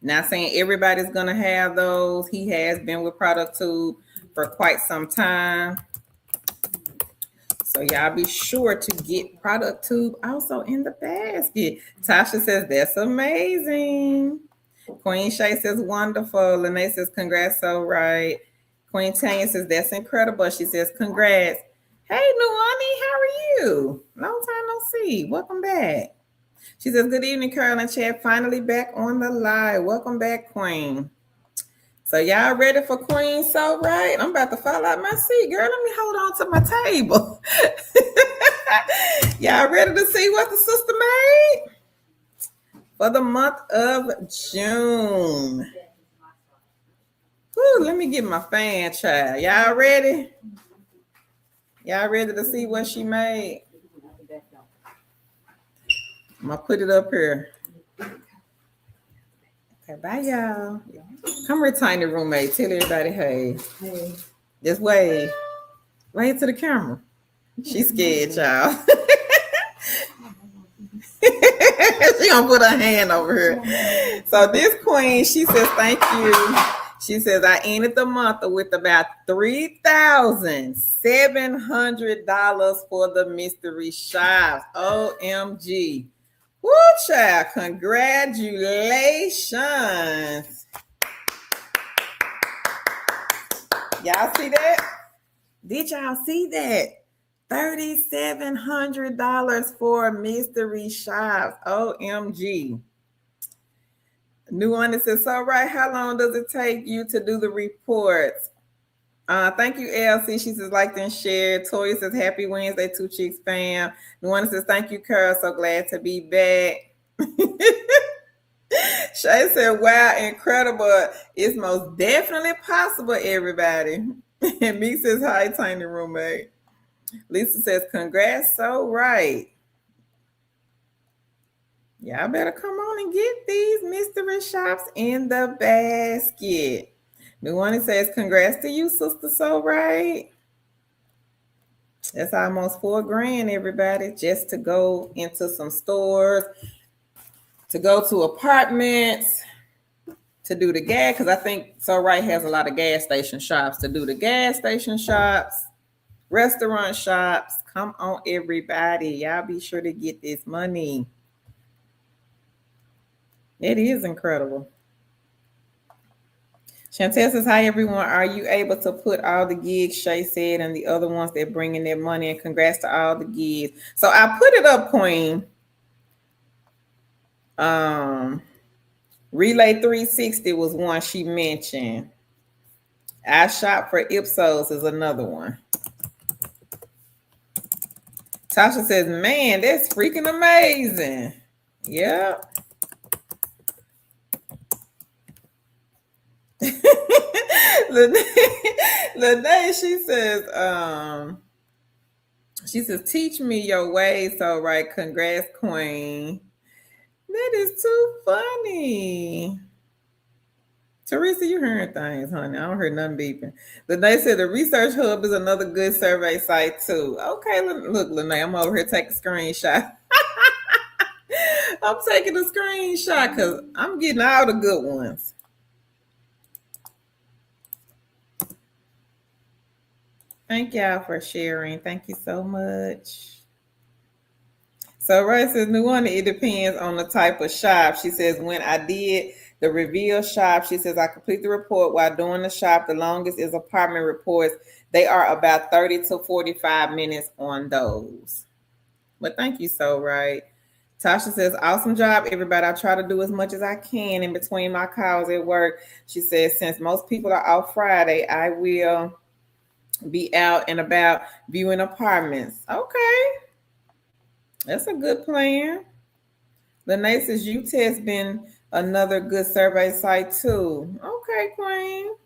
Not saying everybody's going to have those. He has been with Product Tube for quite some time. So y'all be sure to get Product Tube also in the basket. Tasha says, that's amazing. Queen Shay says, wonderful. Lene says, congrats, so right. Queen Tanya says, that's incredible. She says, congrats. Hey, Nuani, how are you? Long time no see. Welcome back. She says, good evening, Carol and Chad. Finally back on the live. Welcome back, Queen. So y'all ready for Queen So Right? I'm about to fall out my seat, girl. Let me hold on to my table. Y'all ready to see what the sister made for the month of June? Woo, let me get my fan, child. Y'all ready? Y'all ready to see what she made? I'm gonna put it up here. Okay, bye, y'all. Come here, tiny roommate. Tell everybody, hey. Hey. Just wave. Wave to the camera. She's scared, y'all. She gonna put her hand over here. So this queen, she says, thank you. She says, I ended the month with about $3,700 for the mystery shops. OMG. Woo, child. Congratulations. Y'all see that? Did y'all see that? $3,700 for mystery shops. OMG. New one that says, so right, how long does it take you to do the reports? Thank you, LC. She says, like and share. Toya says, happy Wednesday, Two Cheeks fam. New one that says, thank you, Carol. So glad to be back. Shay said, wow, incredible. It's most definitely possible, everybody. And Meek says, hi, tiny roommate. Lisa says, congrats, so right. Y'all better come on and get these mystery shops in the basket. New one says, congrats to you, sister, so right. That's almost $4,000, everybody, just to go into some stores, to go to apartments, to do the gas, because I think So Right has a lot of gas station shops, to do the gas station shops, restaurant shops. Come on, everybody. Y'all be sure to get this money. It is incredible. Chantel says, hi, everyone. Are you able to put all the gigs Shay said and the other ones that bring in their money? And congrats to all the gigs. So I put it up, Queen. Relay 360 was one she mentioned. I Shop for Ipsos is another one. Tasha says, man, that's freaking amazing. Yep. Lene, she says, teach me your ways. So right, congrats, Queen. That is too funny. Teresa, you hearing things, honey. I don't hear nothing beeping. Lene said the Research Hub is another good survey site too. Okay, look, Lene, I'm over here taking a screenshot. I'm taking a screenshot because I'm getting all the good ones. Thank y'all for sharing. Thank you so much. So Ray says, new one, it depends on the type of shop. She says, when I did the reveal shop, she says, I complete the report while doing the shop. The longest is apartment reports. They are about 30 to 45 minutes on those. But thank you, So Right. Tasha says, awesome job, everybody. I try to do as much as I can in between my calls at work. She says, since most people are off Friday, I will be out and about viewing apartments. Okay. That's a good plan. Lene says, UTES's been another good survey site too. Okay, Queen.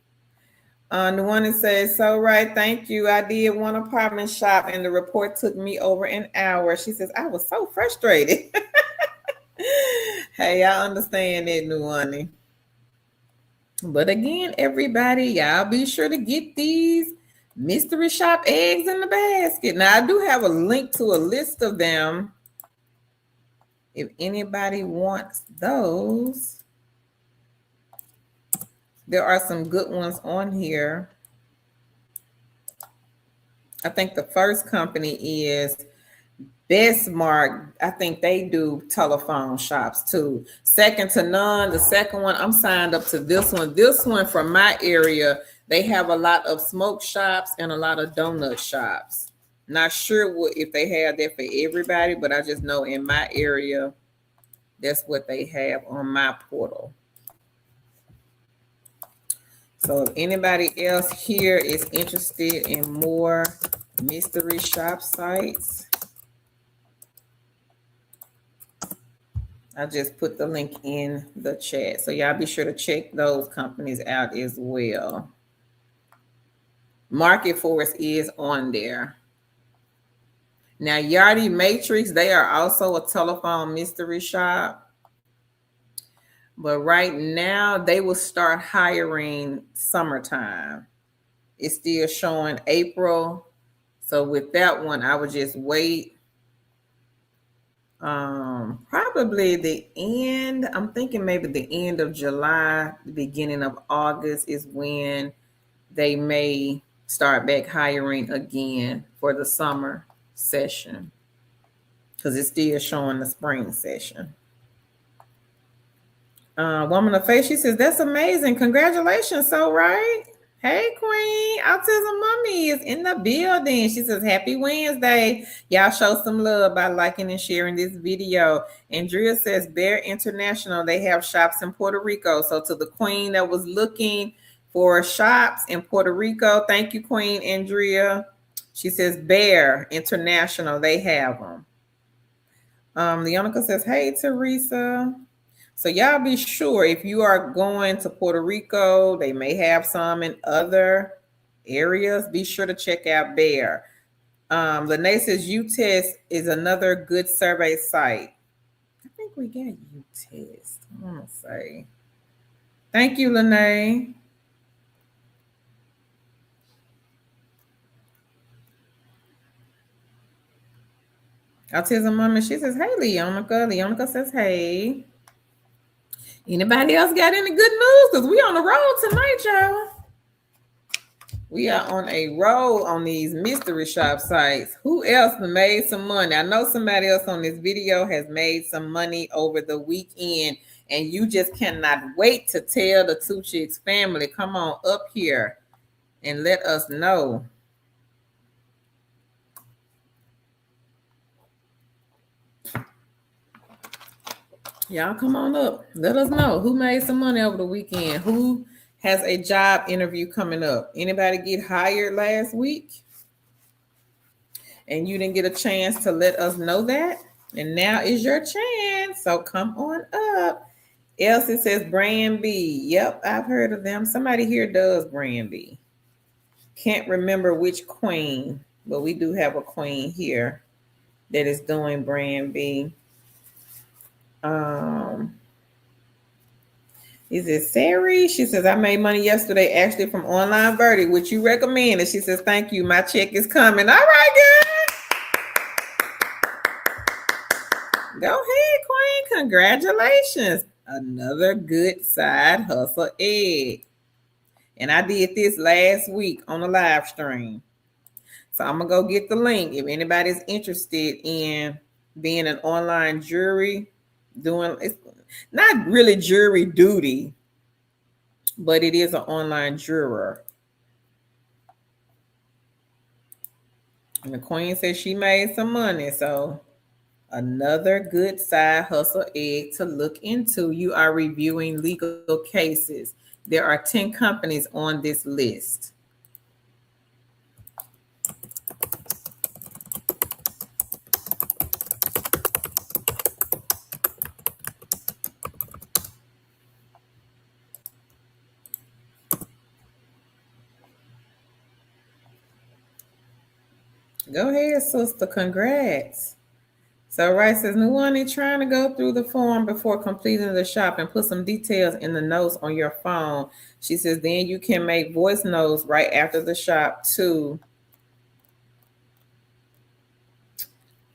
The one that says, so right, thank you. I did one apartment shop and the report took me over an hour. She says, I was so frustrated. Hey, I understand that, Nuani. But again, everybody, y'all be sure to get these mystery shop eggs in the basket. Now, I do have a link to a list of them if anybody wants those. There are some good ones on here. I think the first company is Bestmark. I think they do telephone shops too. Second to none. The second one, I'm signed up to this one. This one from my area, they have a lot of smoke shops and a lot of donut shops. Not sure if they have that for everybody, but I just know in my area, that's what they have on my portal. So if anybody else here is interested in more mystery shop sites, I just put the link in the chat. So y'all be sure to check those companies out as well. Market Force is on there. Now, Yardi Matrix, they are also a telephone mystery shop. But right now, they will start hiring summertime. It's still showing April. So with that one, I would just wait. Probably the end. I'm thinking maybe the end of July, the beginning of August is when they may start back hiring again for the summer session, because it's still showing the spring session. Woman of Faith, she says, that's amazing. Congratulations. So right. Hey, Queen. Autism Mommy is in the building. She says, happy Wednesday. Y'all show some love by liking and sharing this video. Andrea says, Bear International, they have shops in Puerto Rico. So to the Queen that was looking for shops in Puerto Rico, thank you, Queen Andrea. She says, Bear International, they have them. Leonica says, hey, Teresa. So y'all be sure if you are going to Puerto Rico, they may have some in other areas. Be sure to check out Bear. Lene says U-Test is another good survey site. I think we got U-Test. I want to say. Thank you, Lene. Autism Mama, she says, hey, Leonica. Leonica says, hey. Anybody else got any good news? Because we on the road tonight, y'all. We are on a roll on these mystery shop sites. Who else made some money? I know somebody else on this video has made some money over the weekend, and you just cannot wait to tell the Two Chicks family. Come on up here and let us know. Y'all come on up. Let us know who made some money over the weekend. Who has a job interview coming up? Anybody get hired last week? And you didn't get a chance to let us know that? And now is your chance. So come on up. Elsie says Brand B. Yep, I've heard of them. Somebody here does Brand B. Can't remember which queen, but we do have a queen here that is doing Brand B. Is it Sari? She says, I made money yesterday actually from online verdict, which you recommended. She says, thank you. My check is coming. All right, girl. Go ahead, Queen. Congratulations. Another good side hustle egg. And I did this last week on the live stream. So I'm going to go get the link. If anybody's interested in being an online jury, it's not really jury duty, but it is an online juror. And the Queen says she made some money. So another good side hustle egg to look into. You are reviewing legal cases. There are 10 companies on this list. Go ahead, sister. Congrats. So Rice says, Nuwani, trying to go through the form before completing the shop and put some details in the notes on your phone. She says, then you can make voice notes right after the shop too.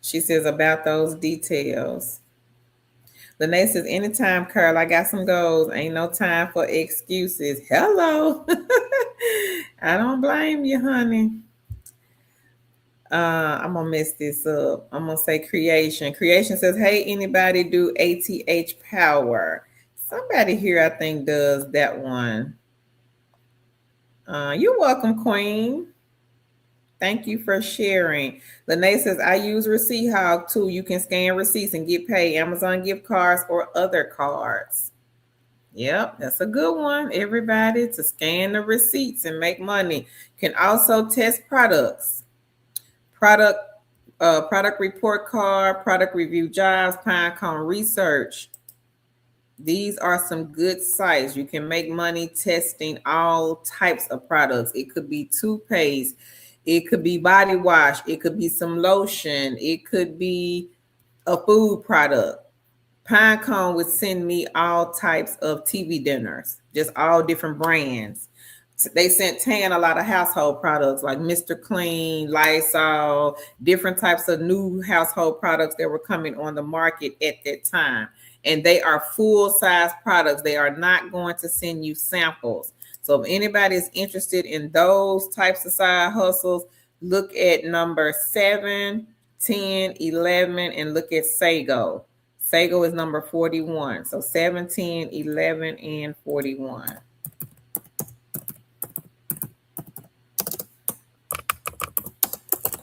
She says about those details. Lene says, anytime, Carl, I got some goals. Ain't no time for excuses. Hello. I don't blame you, honey. I'm going to mess this up. I'm going to say creation. Creation says, hey, anybody do ATH power? Somebody here, I think, does that one. You're welcome, Queen. Thank you for sharing. Lene says, I use Receipt Hog too. You can scan receipts and get paid. Amazon gift cards or other cards. Yep, that's a good one. Everybody to scan the receipts and make money. Can also test products. Product report card, product review jobs, Pinecone research. These are some good sites. You can make money testing all types of products. It could be toothpaste, it could be body wash, it could be some lotion, it could be a food product. Pinecone would send me all types of TV dinners, just all different brands. They sent Tan a lot of household products like Mr. Clean, Lysol, different types of new household products that were coming on the market at that time. And they are full-size products. They are not going to send you samples. So if anybody is interested in those types of side hustles, look at number 7, 10, 11, and look at Sago. Sago is number 41. So 7, 10, 11, and 41.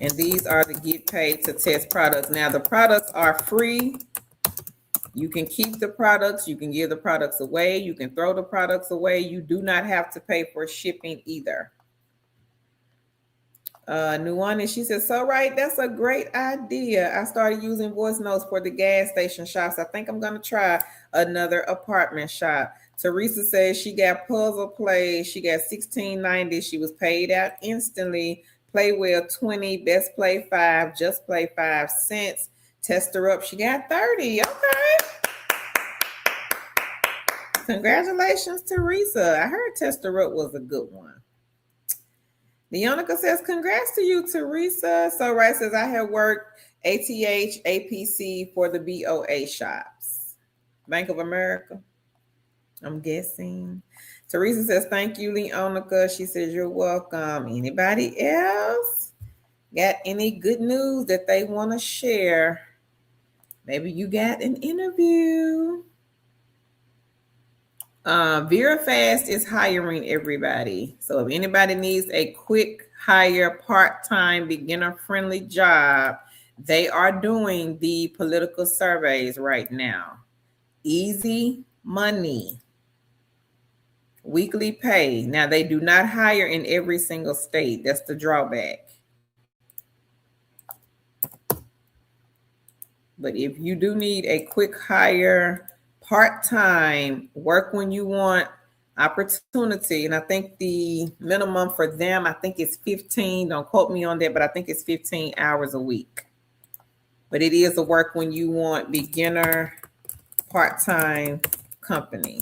And these are the get paid to test products. Now, the products are free. You can keep the products. You can give the products away. You can throw the products away. You do not have to pay for shipping either. Nuwani, she says, so right, that's a great idea. I started using voice notes for the gas station shops. I think I'm going to try another apartment shop. Teresa says she got puzzle plays. She got $16.90. She was paid out instantly. Play well 20, best play 5, just play 5 cents. Test her up. She got 30. Okay. Congratulations, Teresa. I heard test her up was a good one. Leonica says, congrats to you, Teresa. So right says, I have worked ATH, APC for the BOA shops. Bank of America, I'm guessing. Teresa says, thank you, Leonica. She says, you're welcome. Anybody else got any good news that they want to share? Maybe you got an interview. VeraFast is hiring everybody. So if anybody needs a quick hire, part-time, beginner-friendly job, they are doing the political surveys right now. Easy money. Weekly pay. Now, they do not hire in every single state. That's the drawback. But if you do need a quick hire, part-time, work when you want opportunity, and I think the minimum for them, I think it's 15. Don't quote me on that, but I think it's 15 hours a week. But it is a work when you want beginner part-time company.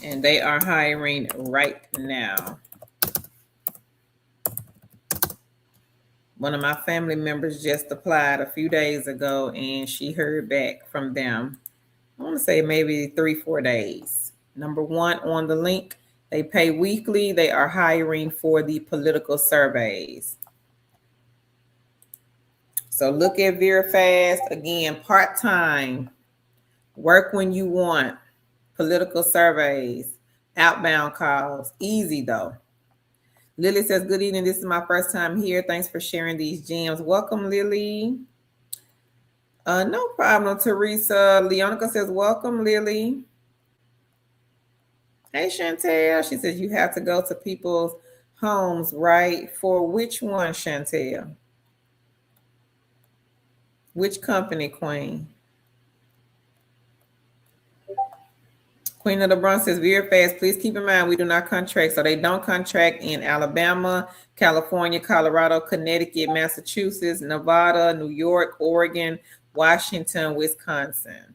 And they are hiring right now. One of my family members just applied a few days ago and she heard back from them. I want to say maybe 3-4 days. Number 1 on the link, they pay weekly. They are hiring for the political surveys. So look at VeraFast. Again, part-time, work when you want, political surveys, outbound calls. Easy though. Lily says, good evening. This is my first time here. Thanks for sharing these gems. Welcome, Lily. No problem, Teresa. Leonica says, welcome, Lily. Hey, Chantel. She says, you have to go to people's homes, right? For which one, Chantel? Which company, Queen? Queen of the Bronx says, VeraFast, please keep in mind we do not contract. So they don't contract in Alabama, California, Colorado, Connecticut, Massachusetts, Nevada, New York, Oregon, Washington, Wisconsin.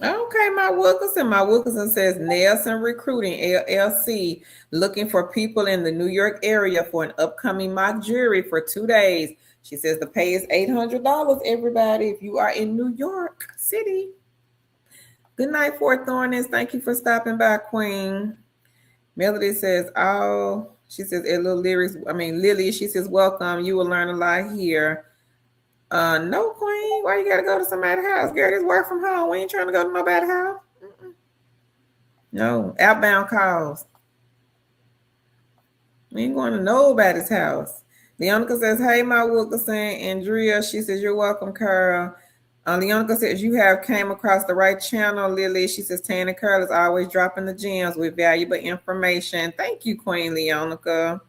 Okay, my Wilkerson. My Wilkerson says, Nelson Recruiting, LLC, looking for people in the New York area for an upcoming mock jury for 2 days. She says the pay is $800, everybody, if you are in New York City. Good night, Fort Thornton. Thank you for stopping by, Queen. Melody says, oh, she says, Lily, she says, welcome. You will learn a lot here. No, Queen. Why you got to go to somebody's house? Girl, just work from home. We ain't trying to go to nobody's house. No, outbound calls. We ain't going to nobody's house. Leonica says, hey, my Wilkerson. Andrea, she says, you're welcome, Carl. Leonica says, you have came across the right channel, Lily. She says, Tana Carl is always dropping the gems with valuable information. Thank you, Queen Leonica.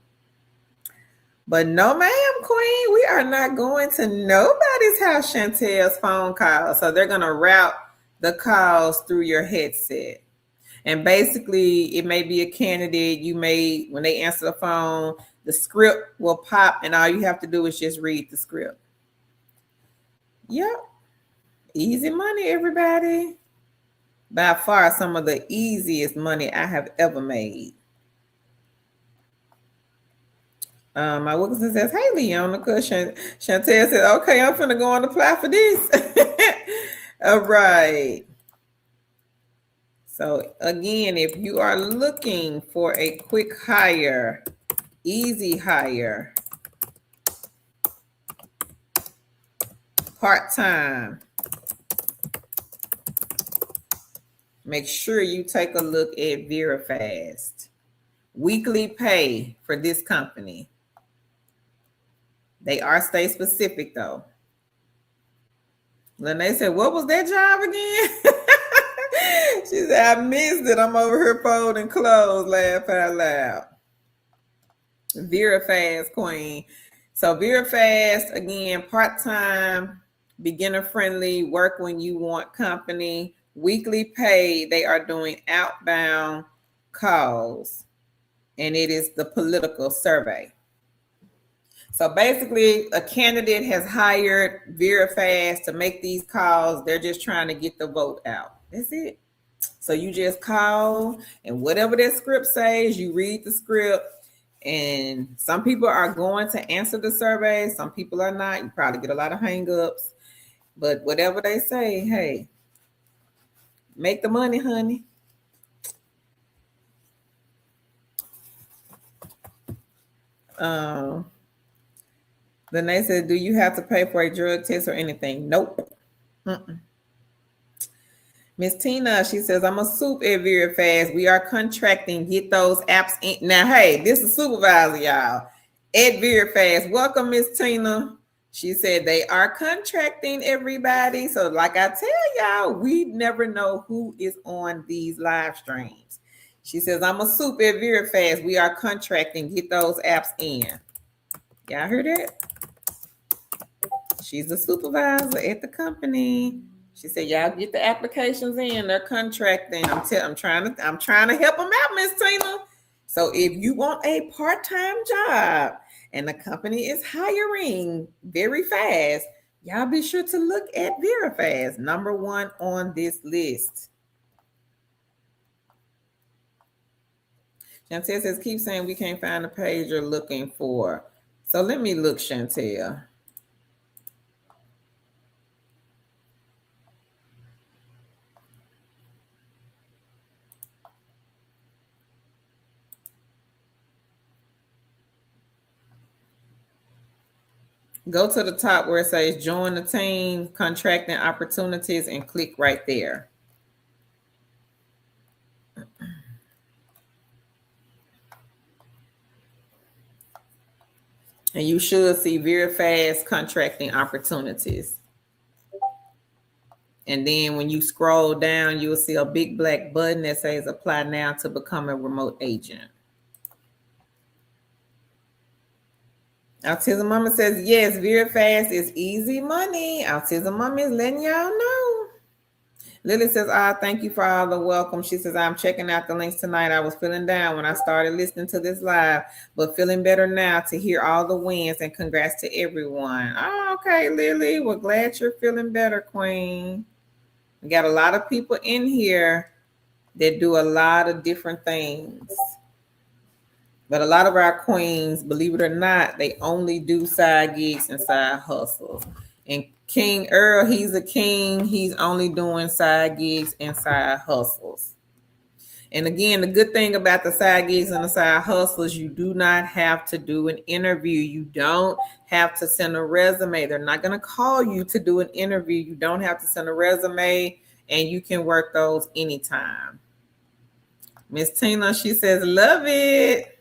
But no, ma'am, Queen, we are not going to nobody's house, Chantel's phone call. So they're going to route the calls through your headset. And basically, it may be a candidate. You may, when they answer the phone, the script will pop, and all you have to do is just read the script. Yep. Easy money, everybody. By far, some of the easiest money I have ever made. My Wilkinson says, hey, Leonica. Chantel says, okay, I'm finna go and apply for this. All right. So again, if you are looking for a quick hire, easy hire, part-time, make sure you take a look at VeriFast. Weekly pay for this company. They are state specific though. Lene said, what was that job again? She said, I missed it. I'm over here folding clothes, laugh out loud. VeriFast, Queen. So VeriFast, again, part-time, beginner-friendly, work when you want company, weekly pay. They are doing outbound calls, and it is the political survey. So basically, a candidate has hired VeriFast to make these calls. They're just trying to get the vote out. That's it. So you just call, and whatever that script says, you read the script. And some people are going to answer the survey. Some people are not. You probably get a lot of hangups. But whatever they say, hey, make the money, honey. Then they said, do you have to pay for a drug test or anything? Nope. Miss Tina, she says, I'm a soup at VeriFast. We are contracting. Get those apps in. Now, hey, this is supervisor, y'all, at VeriFast. Welcome, Miss Tina. She said they are contracting, everybody. So like I tell y'all, we never know who is on these live streams. She says, I'm a soup at VeriFast. We are contracting. Get those apps in. Y'all heard that? She's a supervisor at the company. She said, y'all get the applications in. They're contracting. I'm trying to help them out, Miss Tina. So if you want a part-time job and the company is hiring very fast, y'all be sure to look at VeriFast, number one on this list. Chantel says, keep saying we can't find the page you're looking for. So let me look, Chantel. Go to the top where it says join the team, contracting opportunities, and click right there. And you should see VeriFast contracting opportunities. And then when you scroll down, you'll see a big black button that says apply now to become a remote agent. Autism Mama says, yes, VeriFast is easy money. Autism Mama is letting y'all know. Lily says, thank you for all the welcome. She says, I'm checking out the links tonight. I was feeling down when I started listening to this live, but feeling better now to hear all the wins, and congrats to everyone. Oh, okay, Lily. We're glad you're feeling better, Queen. We got a lot of people in here that do a lot of different things. But a lot of our queens, believe it or not, they only do side gigs and side hustles. And King Earl, he's a king. He's only doing side gigs and side hustles. And again, the good thing about the side gigs and the side hustles, you do not have to do an interview. You don't have to send a resume. They're not going to call you to do an interview. You don't have to send a resume, and you can work those anytime. Miss Tina, she says, love it.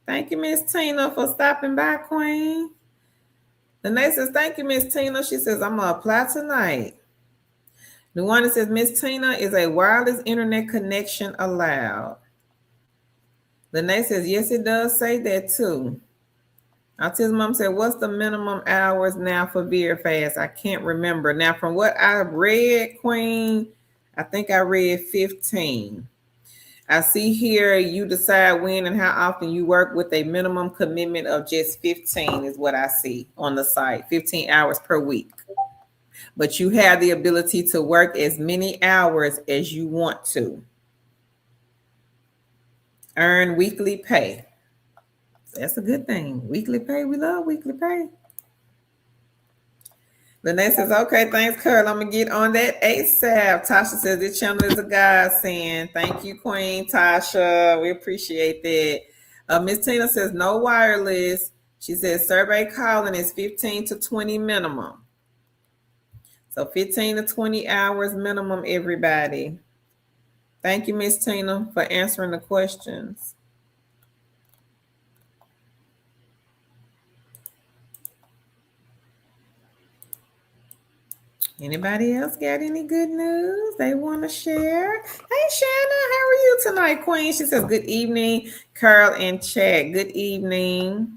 Thank you, Miss Tina, for stopping by, Queen. Lene says, thank you, Miss Tina. She says, I'm going to apply tonight. Nuwanda says, Miss Tina, is a wireless internet connection allowed? Lene says, yes, it does say that too. Autism Mom said, what's the minimum hours now for VeriFast? I can't remember. Now, from what I read, Queen, I think I read 15. I see here you decide when and how often you work with a minimum commitment of just 15 is what I see on the site, 15 hours per week. But you have the ability to work as many hours as you want to. Earn weekly pay. That's a good thing. Weekly pay, we love weekly pay. Lene says, okay, thanks, Curl. I'm going to get on that ASAP. Tasha says, this channel is a godsend. Thank you, Queen Tasha. We appreciate that. Miss Tina says, no wireless. She says, survey calling is 15 to 20 minimum. So 15 to 20 hours minimum, everybody. Thank you, Miss Tina, for answering the questions. Anybody else got any good news they want to share? Hey, Shanna, how are you tonight, Queen? She says, good evening, Carl and Chad. Good evening.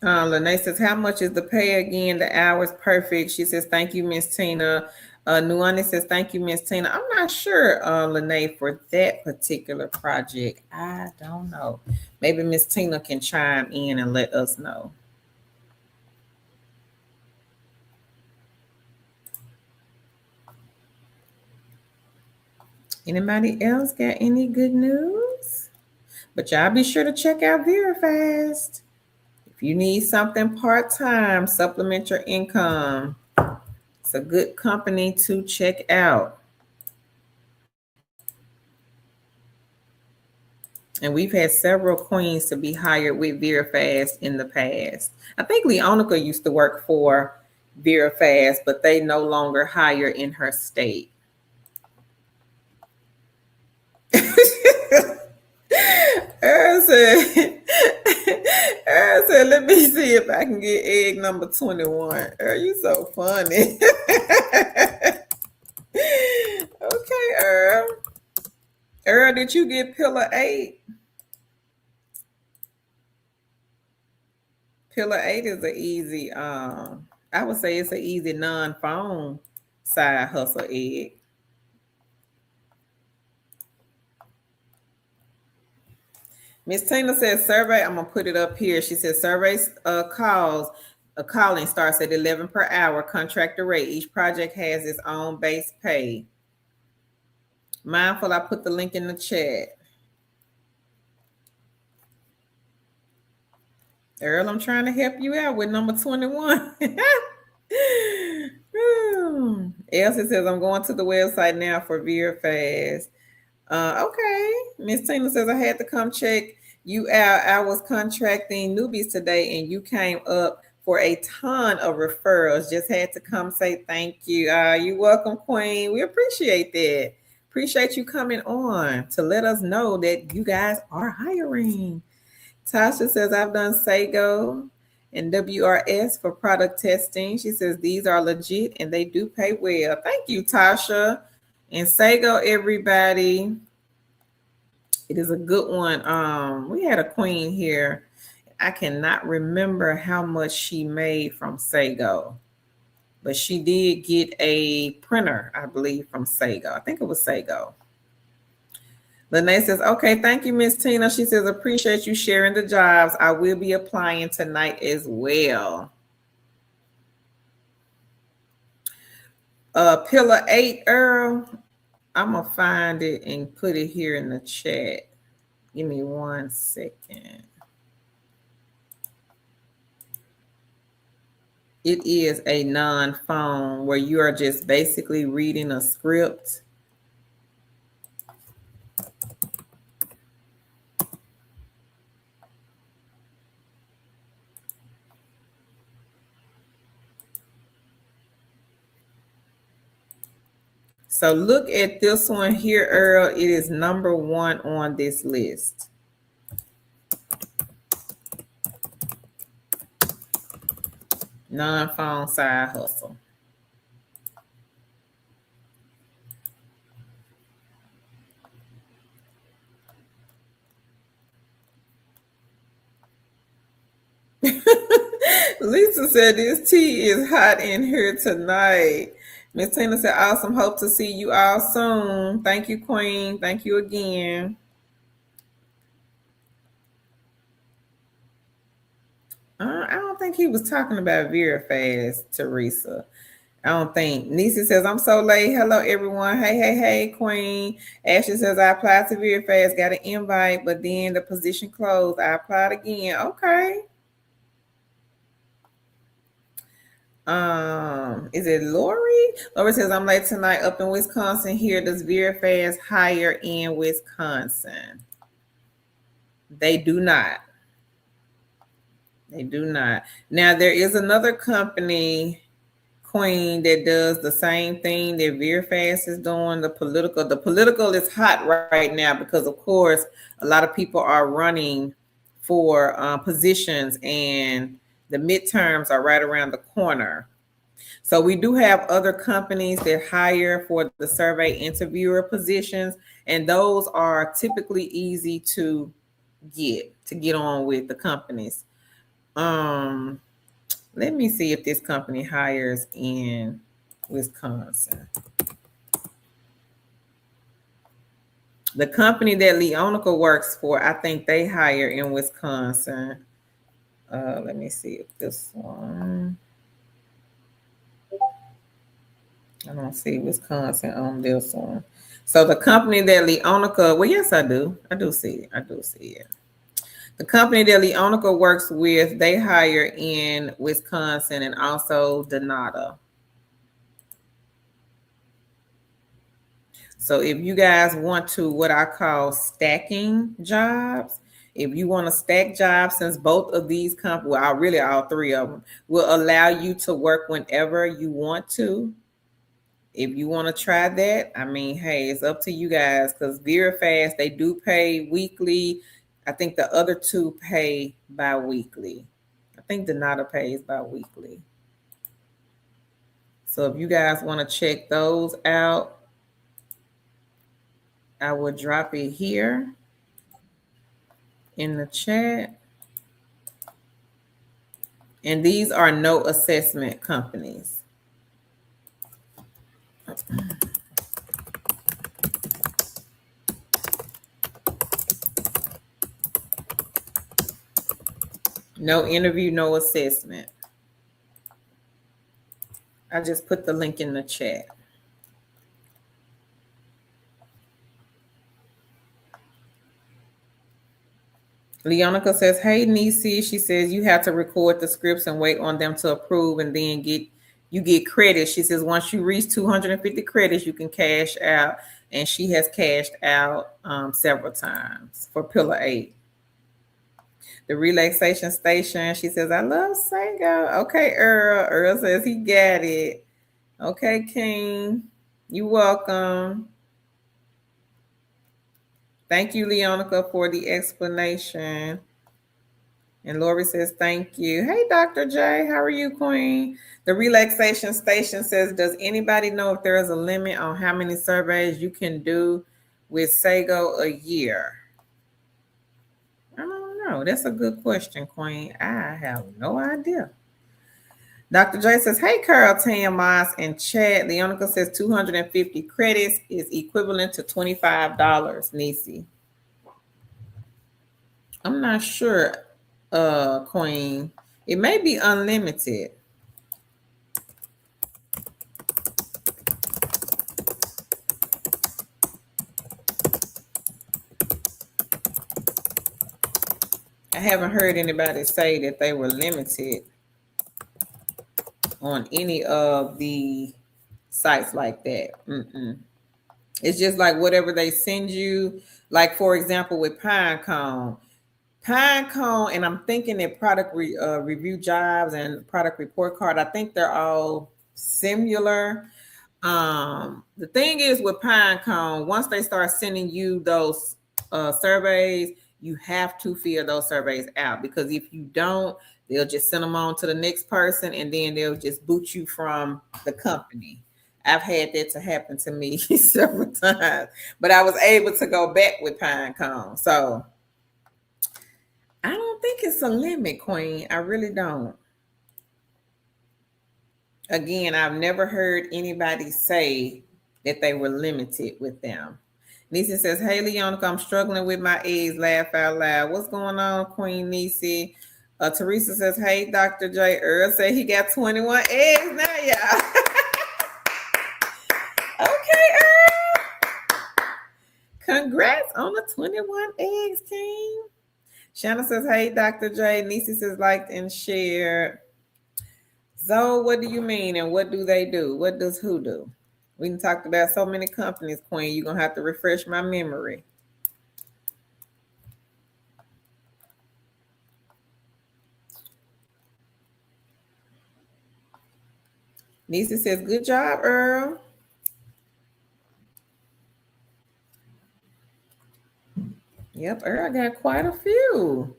Lene says, how much is the pay again? The hours perfect. She says, thank you, Miss Tina. Nuani says, thank you, Miss Tina. I'm not sure, Lene, for that particular project. I don't know. Maybe Miss Tina can chime in and let us know. Anybody else got any good news? But y'all be sure to check out VeriFast. If you need something part-time, supplement your income, it's a good company to check out. And we've had several queens to be hired with VeriFast in the past. I think Leonica used to work for VeriFast, but they no longer hire in her state. Earl said, let me see if I can get egg number 21. Earl, you so funny. Okay, Earl. Earl, did you get pillar 8? Pillar 8 is an easy, I would say it's an easy non-phone side hustle egg. Miss Tina says survey. I'm gonna put it up here. She says surveys calling starts at 11 per hour contractor rate. Each project has its own base pay. Mindful, I put the link in the chat. Earl, I'm trying to help you out with number 21. Elsie says I'm going to the website now for VeriFast. Okay. Miss Tina says I had to come check you out. I was contracting newbies today and you came up for a ton of referrals. Just had to come say thank you. You're welcome, Queen. We appreciate that. Appreciate you coming on to let us know that you guys are hiring. Tasha says I've done Sago and WRS for product testing. She says these are legit and they do pay well. Thank you, Tasha. And Sago, everybody, it is a good one. We had a queen here. I cannot remember how much she made from Sago, but she did get a printer, I believe, from Sago. I think it was Sago. Lene says, okay, thank you, Miss Tina. She says, appreciate you sharing the jobs. I will be applying tonight as well. Pillar 8, Earl. I'm going to find it and put it here in the chat. Give me 1 second. It is a non-phone where you are just basically reading a script. So look at this one here, Earl. It is number 1 on this list. Non-phone side hustle. Lisa said this tea is hot in here tonight. Miss Tina said, awesome. Hope to see you all soon. Thank you, Queen. Thank you again. I don't think he was talking about VeriFast, Teresa. I don't think. Nisi says, I'm so late. Hello, everyone. Hey, Queen. Ashley says, I applied to VeriFast, got an invite, but then the position closed. I applied again. Okay. Is it Lori? Lori says, I'm late tonight up in Wisconsin. Here does VeriFast hire in Wisconsin? They do not. They do not. Now there is another company, Queen, that does the same thing that VeriFast is doing. The political is hot right now because, of course, a lot of people are running for positions, and the midterms are right around the corner. So we do have other companies that hire for the survey interviewer positions, and those are typically easy to get on with the companies. Let me see if this company hires in Wisconsin. The company that Leonica works for, I think they hire in Wisconsin. Let me see if this one. I don't see Wisconsin on this one. So the company that Leonica, well, yes, I do. I do see it. The company that Leonica works with, they hire in Wisconsin and also Donata. So if you guys want to, what I call stacking jobs, if you want to stack jobs, since both of these companies, well, really all three of them, will allow you to work whenever you want to. If you want to try that, I mean, hey, it's up to you guys, because VeriFast, they do pay weekly. I think the other two pay bi-weekly. I think Donata pays bi-weekly. So if you guys want to check those out, I will drop it here in the chat. And these are no assessment companies. No interview, no assessment. I just put the link in the chat. Leonica says, hey, Nisi. She says, you have to record the scripts and wait on them to approve, and then you get credits. She says, once you reach 250 credits, you can cash out. And she has cashed out several times for Pillar 8. The relaxation station, she says, I love Sango. Okay, Earl. Earl says he got it. Okay, King. You're welcome. Thank you, Leonica, for the explanation. And Lori says, thank you. Hey, Dr. J, how are you, Queen? The relaxation station says, does anybody know if there is a limit on how many surveys you can do with Sago a year? I don't know. That's a good question, Queen. I have no idea. Dr. J says, hey, Carol, Tam, Moss, and Chad. Leonica says 250 credits is equivalent to $25, Nisi. I'm not sure, Queen. It may be unlimited. I haven't heard anybody say that they were limited. on any of the sites like that. It's just like whatever they send you. Like, for example, with Pinecone, and I'm thinking that product review jobs and product report card, I think they're all similar. The thing is with Pinecone, once they start sending you those surveys, you have to fill those surveys out, because if you don't, they'll just send them on to the next person, and then they'll just boot you from the company. I've had that to happen to me several times, but I was able to go back with Pinecone. So I don't think it's a limit, Queen. I really don't. Again, I've never heard anybody say that they were limited with them. Nisi says, "Hey, Leonica, I'm struggling with my eggs. Laugh out loud. What's going on, Queen Nisi?" Teresa says, "Hey, Dr. J. Earl said he got 21 eggs now, y'all." Okay, Earl. Congrats on the 21 eggs, King. Shanna says, "Hey, Dr. J." Nisi says, "Liked and shared." Zoe, what do you mean, and what do they do? What does who do? We can talk about so many companies, Queen. You're going to have to refresh my memory. Nisa says, "Good job, Earl." Yep, Earl got quite a few.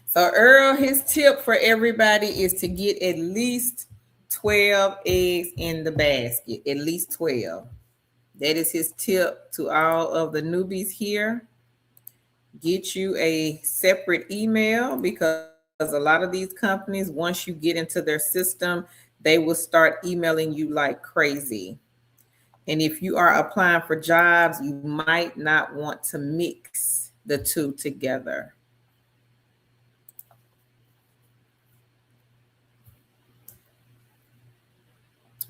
So Earl, his tip for everybody is to get at least 12 eggs in the basket. At least 12. That is his tip to all of the newbies here. Get you a separate email, because a lot of these companies, once you get into their system, they will start emailing you like crazy. And if you are applying for jobs, you might not want to mix the two together.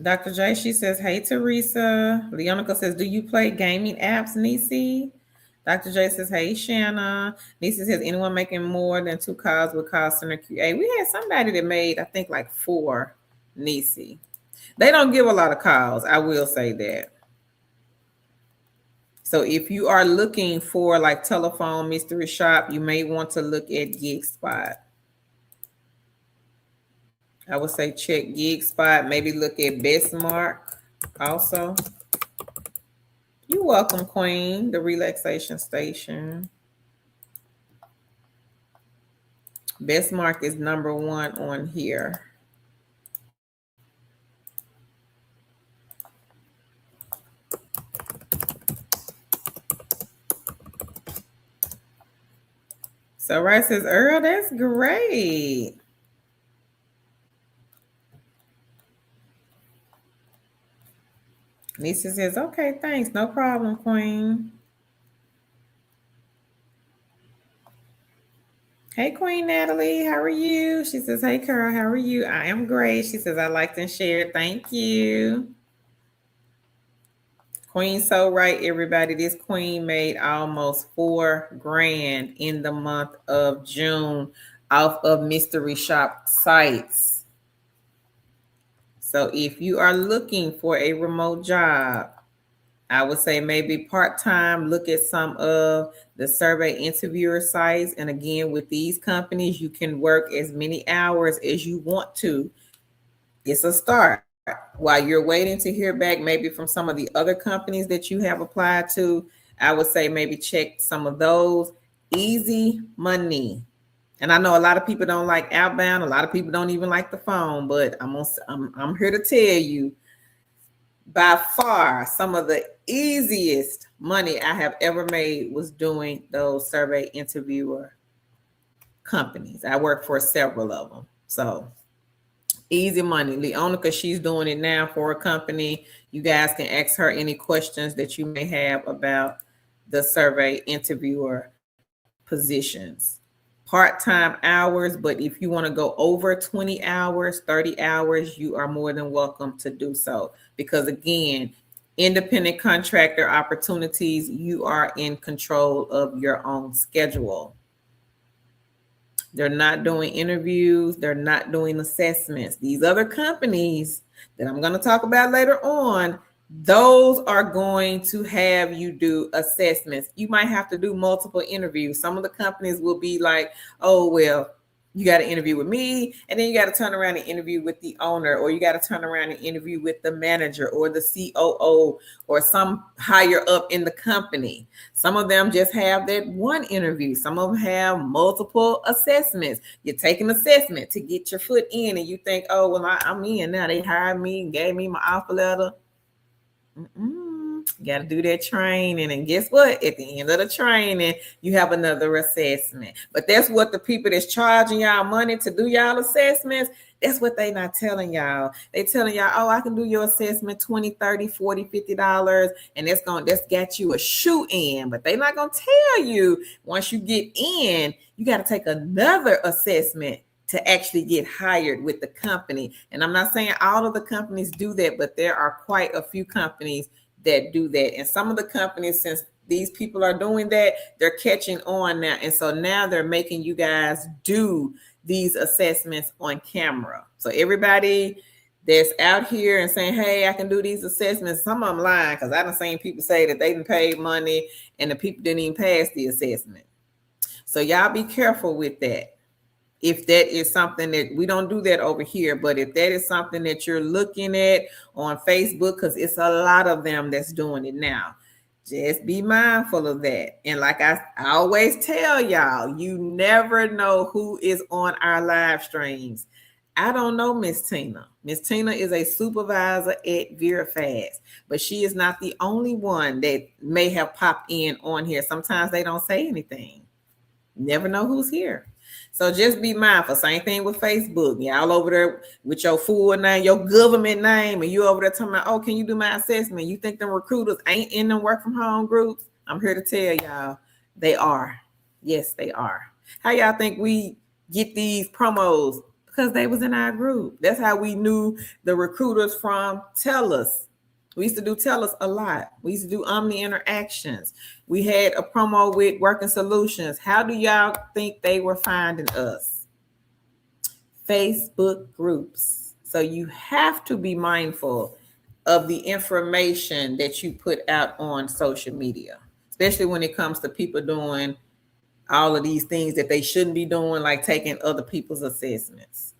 Dr. J, she says, "Hey, Teresa." Leonica says, "Do you play gaming apps, Nisi?" Dr. J says, "Hey, Shanna." Nisi says, "Anyone making more than 2 calls with call center QA?" We had somebody that made, I think, like 4, Nisi. They don't give a lot of calls, I will say that. So if you are looking for like telephone mystery shop, you may want to look at GigSpot. I would say check GigSpot, maybe look at Bestmark also. You're welcome, Queen. The relaxation station. Bestmark is number 1 on here. So Rice says, "Earl, that's great." Lisa says, "Okay, thanks. No problem, Queen." Hey, Queen Natalie, how are you? She says, "Hey, Carol, how are you?" I am great. She says, "I liked and shared. Thank you." Queen, so right, everybody. This queen made almost $4,000 in the month of June off of mystery shop sites. So if you are looking for a remote job, I would say maybe part-time, look at some of the survey interviewer sites. And again, with these companies, you can work as many hours as you want to. It's a start. While you're waiting to hear back, maybe from some of the other companies that you have applied to, I would say maybe check some of those. Easy money. And I know a lot of people don't like outbound. A lot of people don't even like the phone, but I'm here to tell you, by far, some of the easiest money I have ever made was doing those survey interviewer companies. I work for several of them. So easy money. Leonica, she's doing it now for a company. You guys can ask her any questions that you may have about the survey interviewer positions. Part-time hours, but if you want to go over 20 hours, 30 hours, you are more than welcome to do so. Because again, independent contractor opportunities, you are in control of your own schedule. They're not doing interviews. They're not doing assessments. These other companies that I'm going to talk about later on, those are going to have you do assessments. You might have to do multiple interviews. Some of the companies will be like, oh, well, you got to interview with me, and then you got to turn around and interview with the owner, or you got to turn around and interview with the manager or the COO or some higher up in the company. Some of them just have that one interview. Some of them have multiple assessments. You take an assessment to get your foot in, and you think, oh, well, I'm in now. They hired me and gave me my offer letter. Got to do that training, and guess what? At the end of the training, you have another assessment. But that's what the people that's charging y'all money to do y'all assessments, that's what they not telling y'all. They telling y'all, oh, I can do your assessment $20, $30, $40, $50, and that's got you a shoe in. But they not gonna tell you once you get in, you got to take another assessment to actually get hired with the company. And I'm not saying all of the companies do that, but there are quite a few companies that do that. And some of the companies, since these people are doing that, they're catching on now. And so now they're making you guys do these assessments on camera. So everybody that's out here and saying, hey, I can do these assessments, some of them lying, because I done seen people say that they didn't pay money and the people didn't even pass the assessment. So y'all be careful with that. If that is something that we don't do that over here, but if that is something that you're looking at on Facebook, because it's a lot of them that's doing it now, just be mindful of that. And like I always tell y'all, you never know who is on our live streams. I don't know Miss Tina. Miss Tina is a supervisor at VeriFast, but she is not the only one that may have popped in on here. Sometimes they don't say anything. Never know who's here. So just be mindful. Same thing with Facebook. Y'all over there with your full name, your government name, and you over there talking about, oh, can you do my assessment? You think them recruiters ain't in them work from home groups? I'm here to tell y'all they are. Yes, they are. How y'all think we get these promos? Because they was in our group. That's how we knew the recruiters from TELUS. We used to do TELUS a lot. We used to do Omni Interactions. We had a promo with Working Solutions. How do y'all think they were finding us? Facebook groups. So you have to be mindful of the information that you put out on social media, especially when it comes to people doing all of these things that they shouldn't be doing, like taking other people's assessments.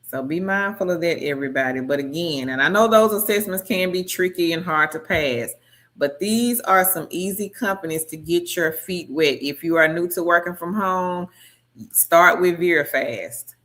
So be mindful of that, everybody. But again, and I know those assessments can be tricky and hard to pass, but these are some easy companies to get your feet wet. If you are new to working from home, start with VeriFast.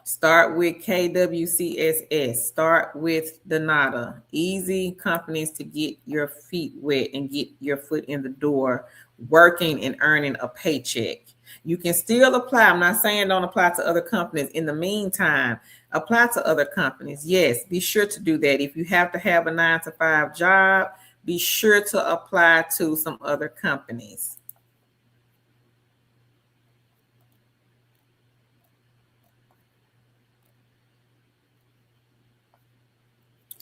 Start with KWCSS. Start with Donata. Easy companies to get your feet wet and get your foot in the door, working and earning a paycheck. You can still apply. I'm not saying don't apply to other companies. In the meantime, apply to other companies. Yes, be sure to do that. If you have to have a 9-to-5 job, be sure to apply to some other companies.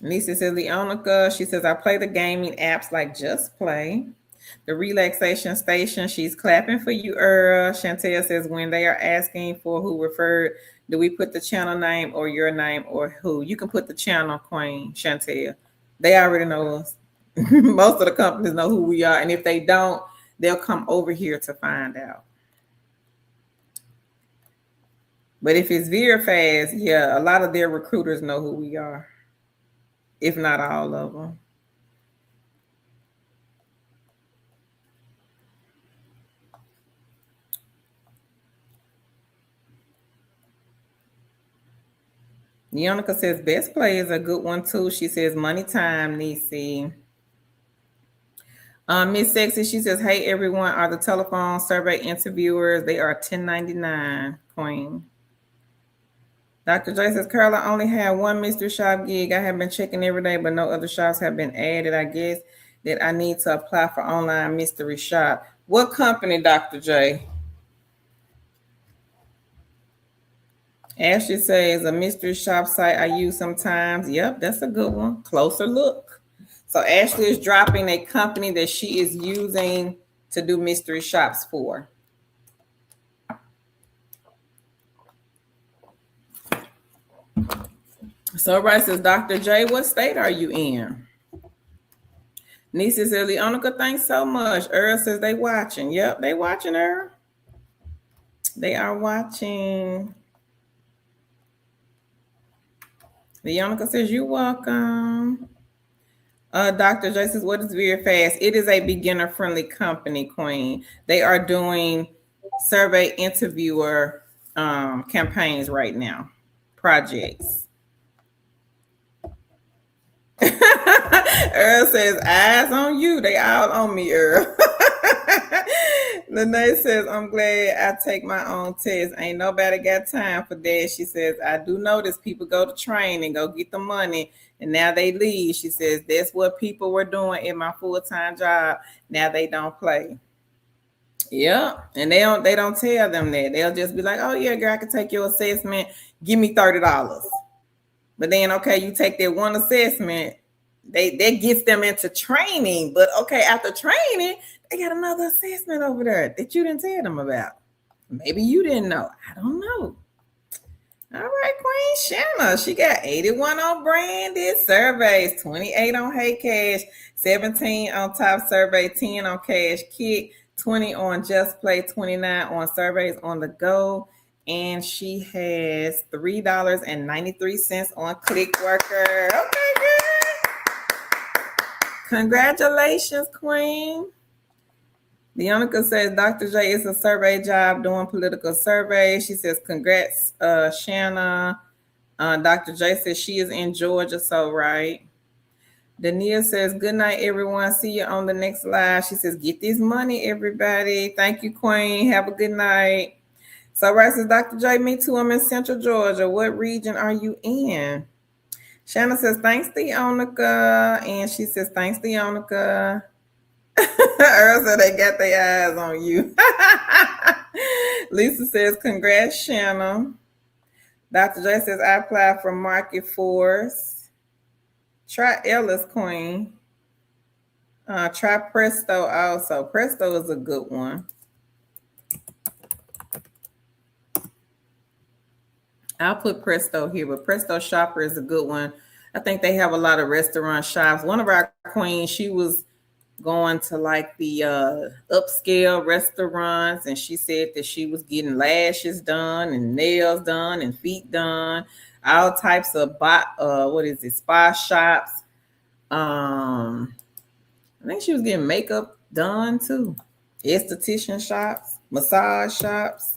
Lisa says, Leonica, she says, I play the gaming apps like Just Play. The relaxation station, she's clapping for you, Earl. Chantel says, when they are asking for who referred, do we put the channel name or your name or who? You can put the channel, Queen Chantel. They already know us. Most of the companies know who we are. And if they don't, they'll come over here to find out. But if it's VeriFast, yeah, a lot of their recruiters know who we are, if not all of them. Leonica says, Best Play is a good one too. She says, money time, Nisi. Miss Sexy, she says, hey, everyone, are the telephone survey interviewers? They are 1099, Queen. Dr. J says, Carl, I only have one mystery shop gig. I have been checking every day, but no other shops have been added. I guess that I need to apply for online mystery shop. What company, Dr. J? Ashley says, a mystery shop site I use sometimes. Yep, that's a good one. Closer Look. So Ashley is dropping a company that she is using to do mystery shops for. So right says, Dr. J, what state are you in? Nisa says, Leonica, thanks so much. Earl says they watching. Yep, they watching, Earl. They are watching. Leonica says, you're welcome. Dr. J says, what is Very Fast? It is a beginner-friendly company, Queen. They are doing survey interviewer campaigns right now, projects. Earl says, eyes on you. They all on me, Earl. Lene says, I'm glad I take my own test. Ain't nobody got time for that. She says, I do notice people go to train and go get the money, and now they leave. She says, that's what people were doing in my full-time job. Now they don't play. Yeah, and they don't tell them that. They'll just be like, oh yeah, girl, I can take your assessment. Give me $30. But then, okay, you take that one assessment, that gets them into training. But okay, after training, they got another assessment over there that you didn't tell them about. Maybe you didn't know. I don't know. All right, Queen Shanna. She got 81 on branded surveys, 28 on Hey Cash, 17 on top survey, 10 on Cash Kick, 20 on Just Play, 29 on surveys on the go. And she has $3.93 on ClickWorker. Okay, good. Congratulations, Queen. Leonica says, Dr. J is a survey job doing political surveys. She says, congrats, Shanna. Dr. J says she is in Georgia, so right. Dania says, good night, everyone. See you on the next live. She says, get this money, everybody. Thank you, Queen. Have a good night. So right says, Dr. J, me too. I'm in Central Georgia. What region are you in? Shanna says, thanks, Leonica. And she says, thanks, Leonica. Earl said they got their eyes on you. Lisa says, congrats, Shanna. Dr. J says, I applied for Market Force. Try Ellis, Queen. Try Presto also. Presto is a good one. I'll put Presto here, but Presto Shopper is a good one. I think they have a lot of restaurant shops. One of our queens, she was going to like the upscale restaurants, and she said that she was getting lashes done and nails done and feet done, all types of spa shops. I think she was getting makeup done too, esthetician shops, massage shops.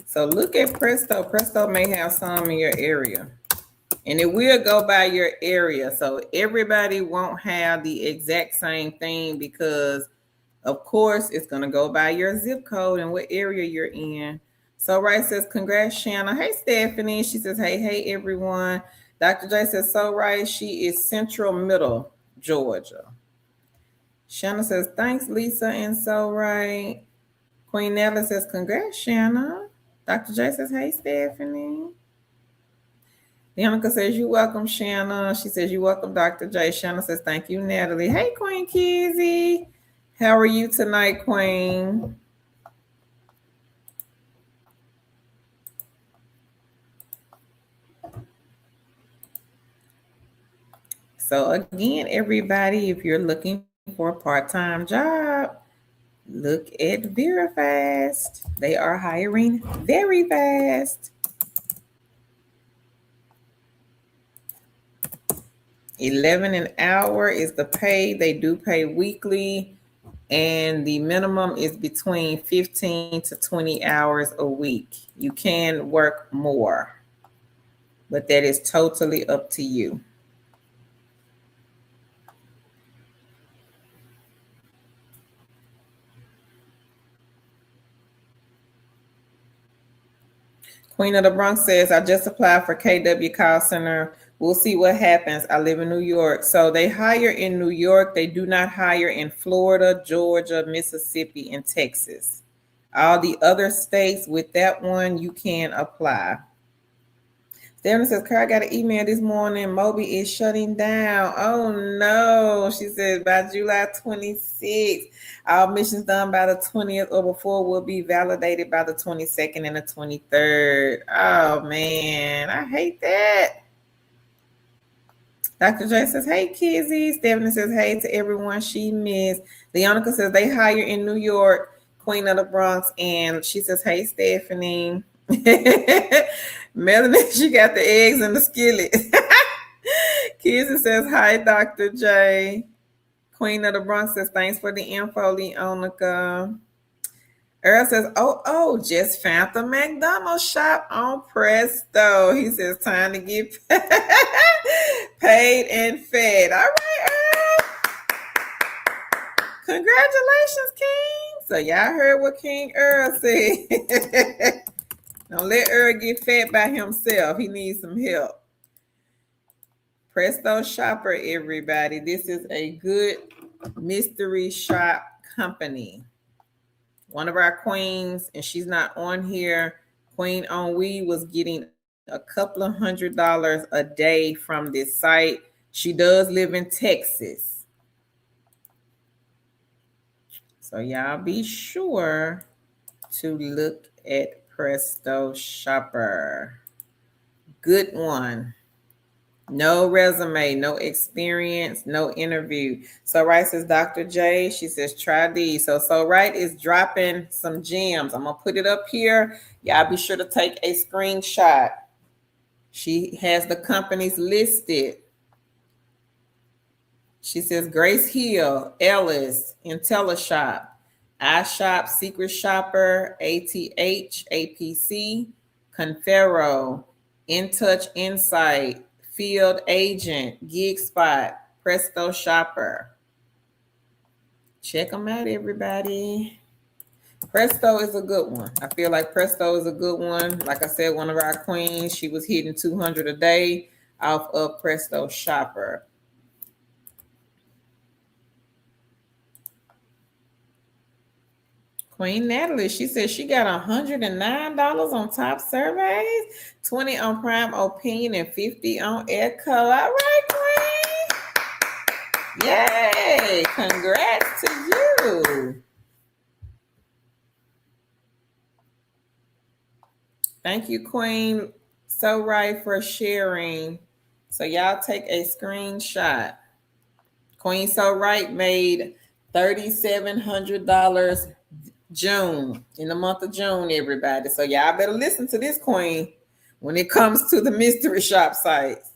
So look at Presto. Presto may have some in your area. And it will go by your area. So everybody won't have the exact same thing because, of course, it's going to go by your zip code and what area you're in. So Right says, congrats, Shanna. Hey, Stephanie. She says, hey, everyone. Dr. J says, so Right, she is Central Middle, Georgia. Shanna says, thanks, Lisa and So Right. Queen Nella says, congrats, Shanna. Dr. J says, hey, Stephanie. Leonica says, you're welcome, Shanna. She says, you're welcome, Dr. J. Shanna says, thank you, Natalie. Hey, Queen Kizzy. How are you tonight, Queen? So again, everybody, if you're looking for a part-time job, look at VeriFast. They are hiring very fast. $11 an hour is the pay. They do pay weekly, and the minimum is between 15 to 20 hours a week. You can work more, but that is totally up to you. Queen of the Bronx says, I just applied for KW Call Center. We'll see what happens. I live in New York. So they hire in New York. They do not hire in Florida, Georgia, Mississippi, and Texas. All the other states with that one, you can apply. Stephanie says, Carl, I got an email this morning. Moby is shutting down. Oh, no. She said by July 26th, all missions done by the 20th or before will be validated by the 22nd and the 23rd. Oh, man. I hate that. Dr. J says, hey, Kizzy. Stephanie says, hey to everyone she missed. Leonica says, they hire in New York, Queen of the Bronx. And she says, hey, Stephanie. Melanie, she got the eggs in the skillet. Kizzy says, hi, Dr. J. Queen of the Bronx says, thanks for the info, Leonica. Earl says, oh, just found the McDonald's shop on Presto. He says, time to get paid and fed. All right, Earl. Congratulations, King. So y'all heard what King Earl said. Don't let Earl get fed by himself. He needs some help. Presto Shopper, everybody. This is a good mystery shop company. One of our queens, and she's not on here, Queen Onwe was getting a couple of $100s a day from this site. She does live in Texas. So y'all be sure to look at Presto Shopper. Good one. No resume, no experience, no interview. So Right says, Dr. J, she says, try these. So Right is dropping some gems. I'm going to put it up here. Y'all be sure to take a screenshot. She has the companies listed. She says, Grace Hill, Ellis, IntelliShop, iShop, Secret Shopper, ATH, APC, Confero, InTouch Insight, Field Agent, GigSpot, Presto Shopper. Check them out, everybody. Presto is a good one. I feel like Presto is a good one. Like I said, one of our queens, she was hitting 200 a day off of Presto Shopper. Queen Natalie, she said she got $109 on top surveys, 20 on Prime Opinion, and 50 on Echo. All right, Queen. Yay. Congrats to you. Thank you, Queen So Right, for sharing. So y'all take a screenshot. Queen So Right made $3,700 June, in the month of June, everybody. So y'all better listen to this queen when it comes to the mystery shop sites.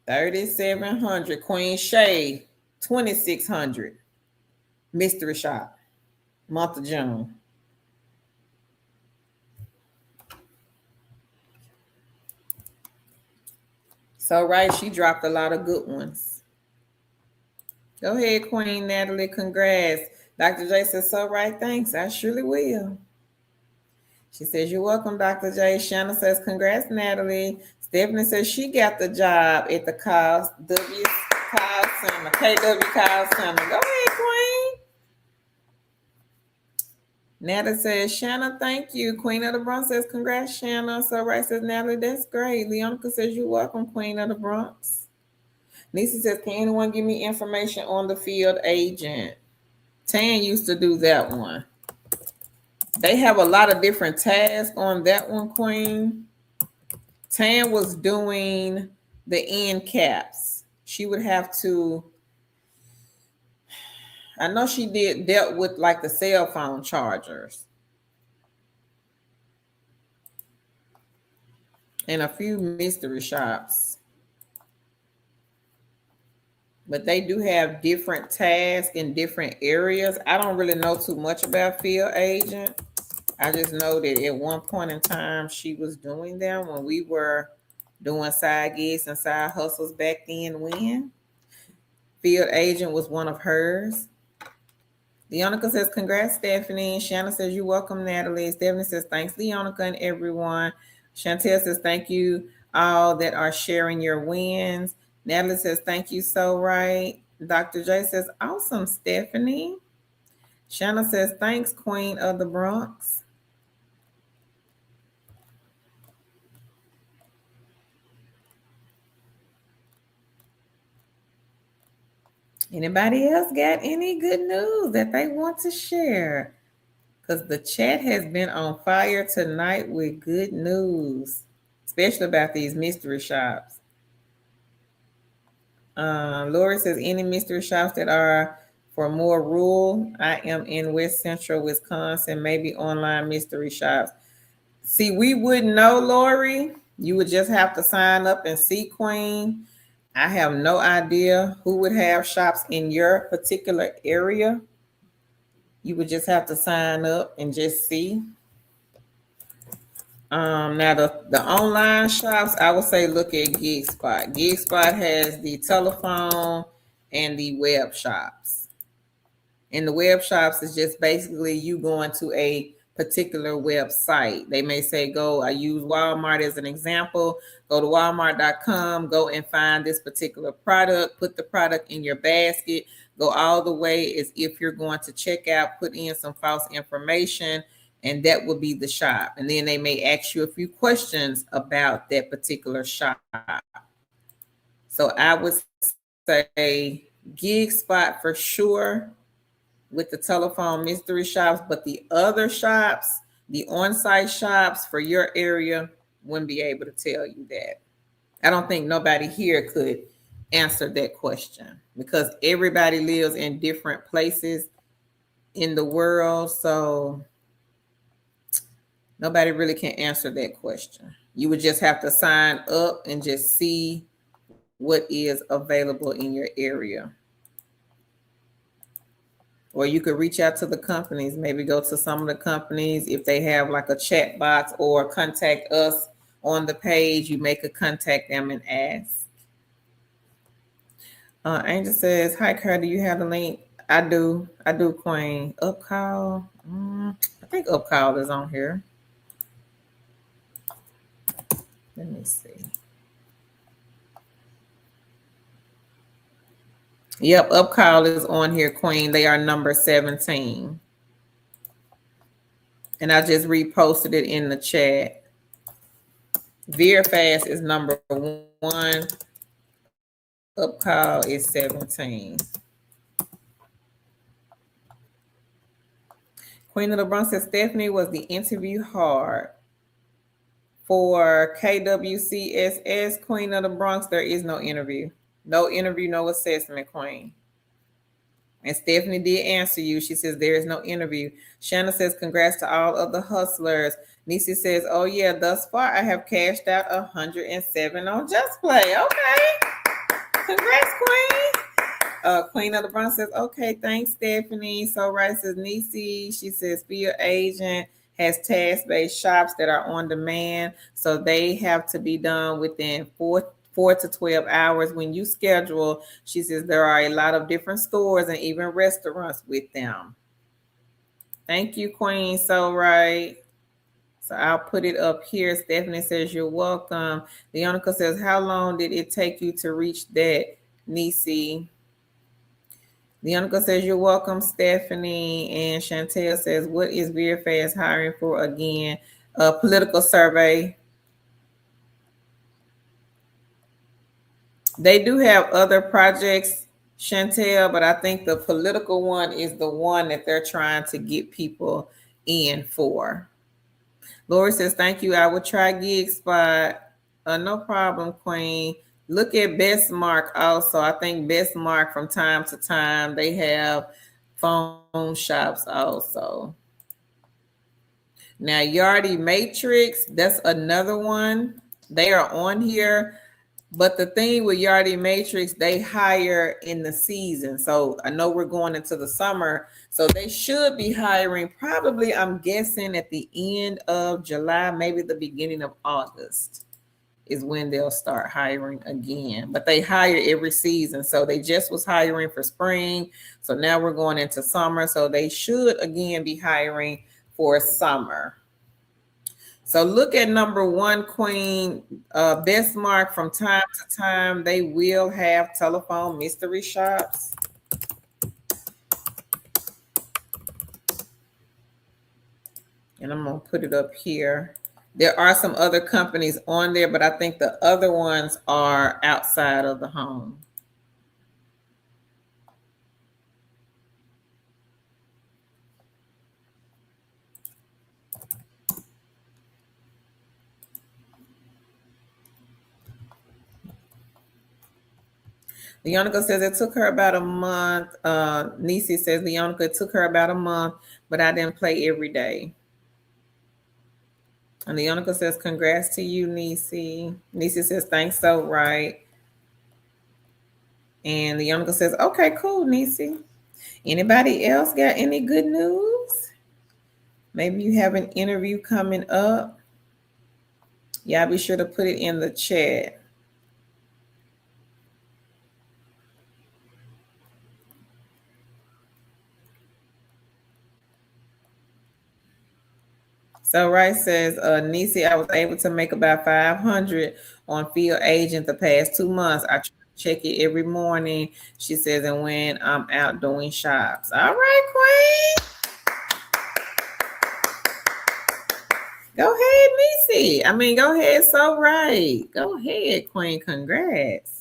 3,700. Queen Shay, 2,600. Mystery shop, month of June. So Right, she dropped a lot of good ones. Go ahead, Queen Natalie. Congrats. Dr. J says, So Right, thanks. I surely will. She says, you're welcome, Dr. J. Shanna says, congrats, Natalie. Stephanie says she got the job at the KW Kyle Center. Go ahead, Queen. Natalie says, Shanna, thank you. Queen of the Bronx says, congrats, Shanna. So Right says, Natalie, that's great. Leonica says, you're welcome, Queen of the Bronx. Nisa says, can anyone give me information on the field agent? Tan used to do that one. They have a lot of different tasks on that one, Queen. Tan was doing the end caps. She would have to, I know she dealt with like the cell phone chargers and a few mystery shops. But they do have different tasks in different areas. I don't really know too much about field agent. I just know that at one point in time, she was doing them when we were doing side gigs and side hustles back then when. Field agent was one of hers. Leonica says, congrats, Stephanie. Shanna says, you're welcome, Natalie. Stephanie says, thanks, Leonica and everyone. Chantel says, thank you all that are sharing your wins. Natalie says, thank you, So Right. Dr. J says, awesome, Stephanie. Shanna says, thanks, Queen of the Bronx. Anybody else got any good news that they want to share? Because the chat has been on fire tonight with good news. especially about these mystery shops. Lori says, any mystery shops that are for more rural? I am in West Central Wisconsin, maybe online mystery shops. See, we wouldn't know, Lori. You would just have to sign up and see, Queen. I have no idea who would have shops in your particular area. You would just have to sign up and just see. Now the online shops, I would say look at GigSpot. GigSpot has the telephone and the web shops. And the web shops is just basically you going to a particular website. They may say, I use Walmart as an example. Go to walmart.com, go and find this particular product, put the product in your basket, go all the way as if you're going to check out, put in some false information, and that will be the shop. And then they may ask you a few questions about that particular shop. So I would say GigSpot for sure with the telephone mystery shops, but the other shops, the on-site shops for your area, wouldn't be able to tell you that. I don't think nobody here could answer that question because everybody lives in different places in the world. So nobody really can answer that question. You would just have to sign up and just see what is available in your area. Or you could reach out to the companies, maybe go to some of the companies if they have like a chat box, or contact us on the page. You may could contact them and ask. Angel says, hi, Kurt, do you have the link? I do, Queen. Upcall. I think Upcall is on here. Let me see. Yep, Upcall is on here, Queen. They are number 17. And I just reposted it in the chat. VeriFast is number 1. Upcall is 17. Queen of the Bronx says, Stephanie, was the interview hard? For KWCSS, Queen of the Bronx, there is no interview. No interview, no assessment, Queen. And Stephanie did answer you. She says there is no interview. Shanna says, congrats to all of the hustlers. Nisi says, oh yeah, thus far I have cashed out 107 on Just Play. Okay. Congrats, Queen. Queen of the Bronx says, okay, thanks, Stephanie. So right says Nisi. She says, field agent has task-based shops that are on demand. So they have to be done within 4 to 12 hours when you schedule. She says there are a lot of different stores and even restaurants with them. Thank you, Queen. So right. So I'll put it up here. Stephanie says you're welcome. Leonica says, how long did it take you to reach that, Nisi? Leonica says you're welcome, Stephanie. And Chantel says, what is VeriFast hiring for again? A political survey. They do have other projects, Chantel, but I think the political one is the one that they're trying to get people in for. Lori says, thank you. I will try GigSpot. No problem, Queen. Look at Bestmark also. I think Bestmark from time to time, they have phone shops also. Now, Yardi Matrix, that's another one. They are on here. But the thing with Yardi Matrix, they hire in the season. So I know we're going into the summer. So they should be hiring probably, I'm guessing, at the end of July, maybe the beginning of August is when they'll start hiring again. But they hire every season. So they just was hiring for spring. So now we're going into summer. So they should again be hiring for summer. So look at number 1, Queen. Bestmark, from time to time, they will have telephone mystery shops. And I'm going to put it up here. There are some other companies on there, but I think the other ones are outside of the home. Leonica says it took her about a month. Nisi says Leonica, it took her about a month, but I didn't play every day. And Leonica says, congrats to you, Nisi. Nisi says, thanks, so right. And Leonica says, okay, cool, Nisi. Anybody else got any good news? Maybe you have an interview coming up. Y'all be sure to put it in the chat. So Rice says, Nisi, I was able to make about 500 on field agent the past 2 months. I try to check it every morning. She says, and when I'm out doing shops. All right, Queen. Go ahead, Nisi. I mean, go ahead. So right. Go ahead, Queen. Congrats.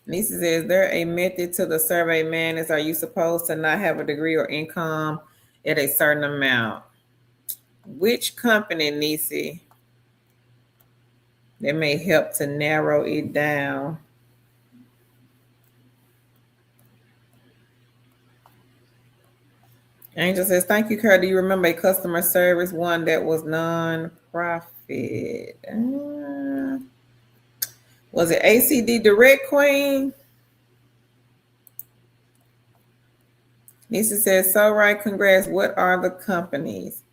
Nisi says, there a method to the survey madness? Are you supposed to not have a degree or income at a certain amount? Which company, Nisi? That may help to narrow it down. Angel says, thank you, Kurt. Do you remember a customer service one that was non-profit? Was it ACD Direct, Queen? Nisa says, so right, congrats. What are the companies?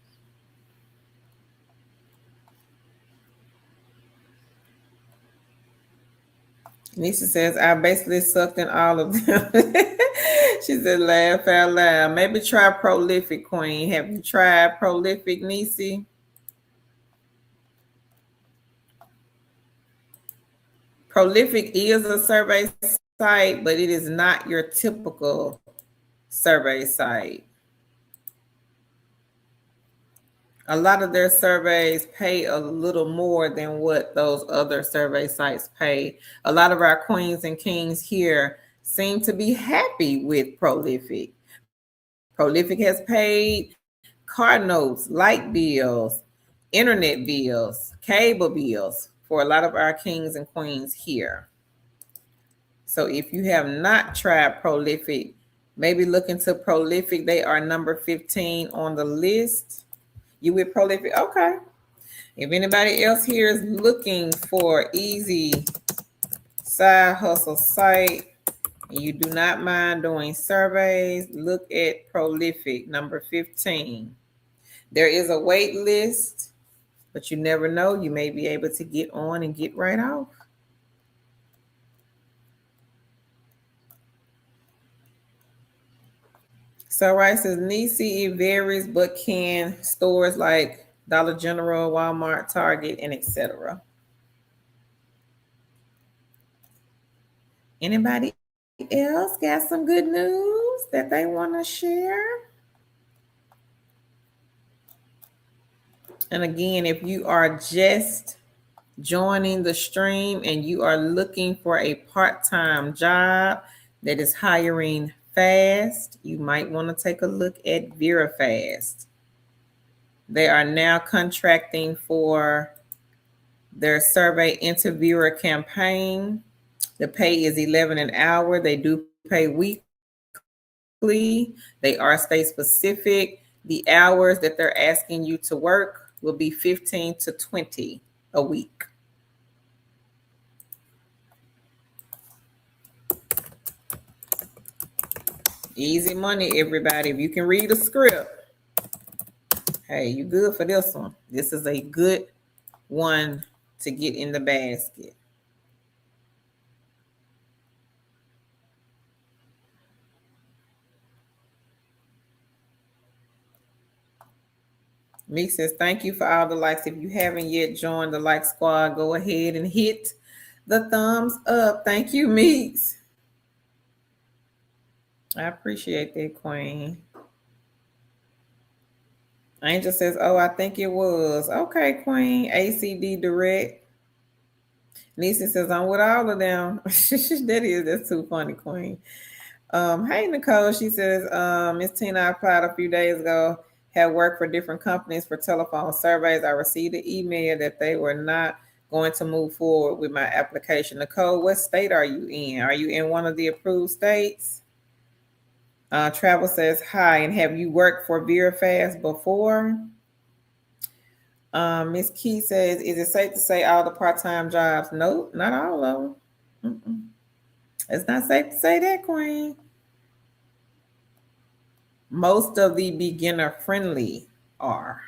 Nisa says, I basically sucked in all of them. She said, laugh out loud. Maybe try Prolific, Queen. Have you tried Prolific, Nisi? Prolific is a survey site, but it is not your typical survey site. A lot of their surveys pay a little more than what those other survey sites pay. A lot of our queens and kings here seem to be happy with Prolific. Prolific has paid car notes, light bills, internet bills, cable bills for a lot of our kings and queens here. So if you have not tried Prolific, maybe look into Prolific. They are number 15 on the list. You with Prolific? Okay. If anybody else here is looking for easy side hustle site, and you do not mind doing surveys, look at Prolific, number 15. There is a wait list, but you never know. You may be able to get on and get right off. So right says, Nisi, it varies, but can stores like Dollar General, Walmart, Target, and etc. Anybody else got some good news that they want to share? And again, if you are just joining the stream and you are looking for a part-time job that is hiring fast, you might want to take a look at VeraFast. They are now contracting for their survey interviewer campaign. The pay is $11 an hour. They do pay weekly. They are state specific. The hours that they're asking you to work will be 15 to 20 a week. Easy money, everybody. If you can read a script, hey, you good for this one. This is a good one to get in the basket. Meek says, thank you for all the likes. If you haven't yet joined the like squad, go ahead and hit the thumbs up. Thank you, Meeks. I appreciate that, Queen. Angel says, oh, I think it was. Okay, Queen. ACD Direct. Nisa says, I'm with all of them. That's too funny, Queen. Hey Nicole, she says, Miss Tina, I applied a few days ago, had worked for different companies for telephone surveys. I received an email that they were not going to move forward with my application. Nicole, what state are you in? Are you in one of the approved states? Travel says hi, and have you worked for VeraFast before? Miss Key says, is it safe to say all the part-time jobs? Nope, not all of them. Mm-mm. It's not safe to say that, Queen. Most of the beginner friendly are.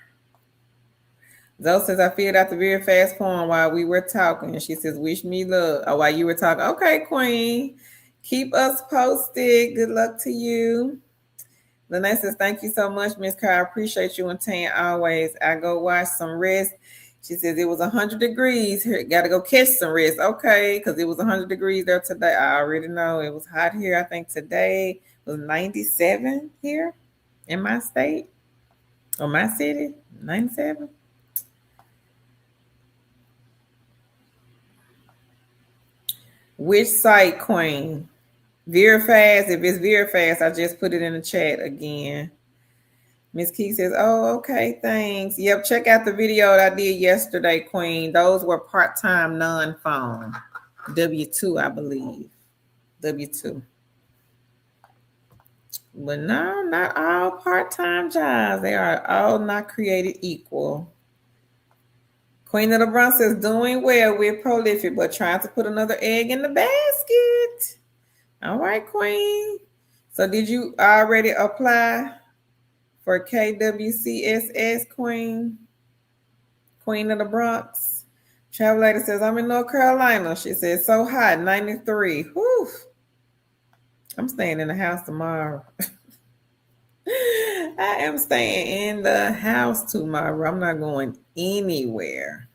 Zoe says, I filled out the VeraFast form while we were talking. She says, wish me luck. Oh, while you were talking. Okay, Queen. Keep us posted. Good luck to you. Lene says, thank you so much, Miss Carr. I appreciate you and Tan always. I go watch some rest. She says it was 100 degrees here. Got to go catch some rest. Okay, because it was 100 degrees there today. I already know it was hot here. I think today was 97 here in my state or my city. 97. Which site, Queen? VeraFast. If it's VeraFast, I just put it in the chat again. Miss Key says, oh, okay, thanks. Yep, check out the video that I did yesterday, Queen. Those were part-time non-phone. W-2, I believe. W-2. But no, not all part-time jobs. They are all not created equal. Queen of the Bronx says, doing well. We're prolific, but trying to put another egg in the basket. All right, Queen. So did you already apply for KWCSS, Queen? Queen of the Bronx. Travel lady says, I'm in North Carolina. She says, so hot, 93. Whew. I'm staying in the house tomorrow. I am staying in the house tomorrow. I'm not going anywhere.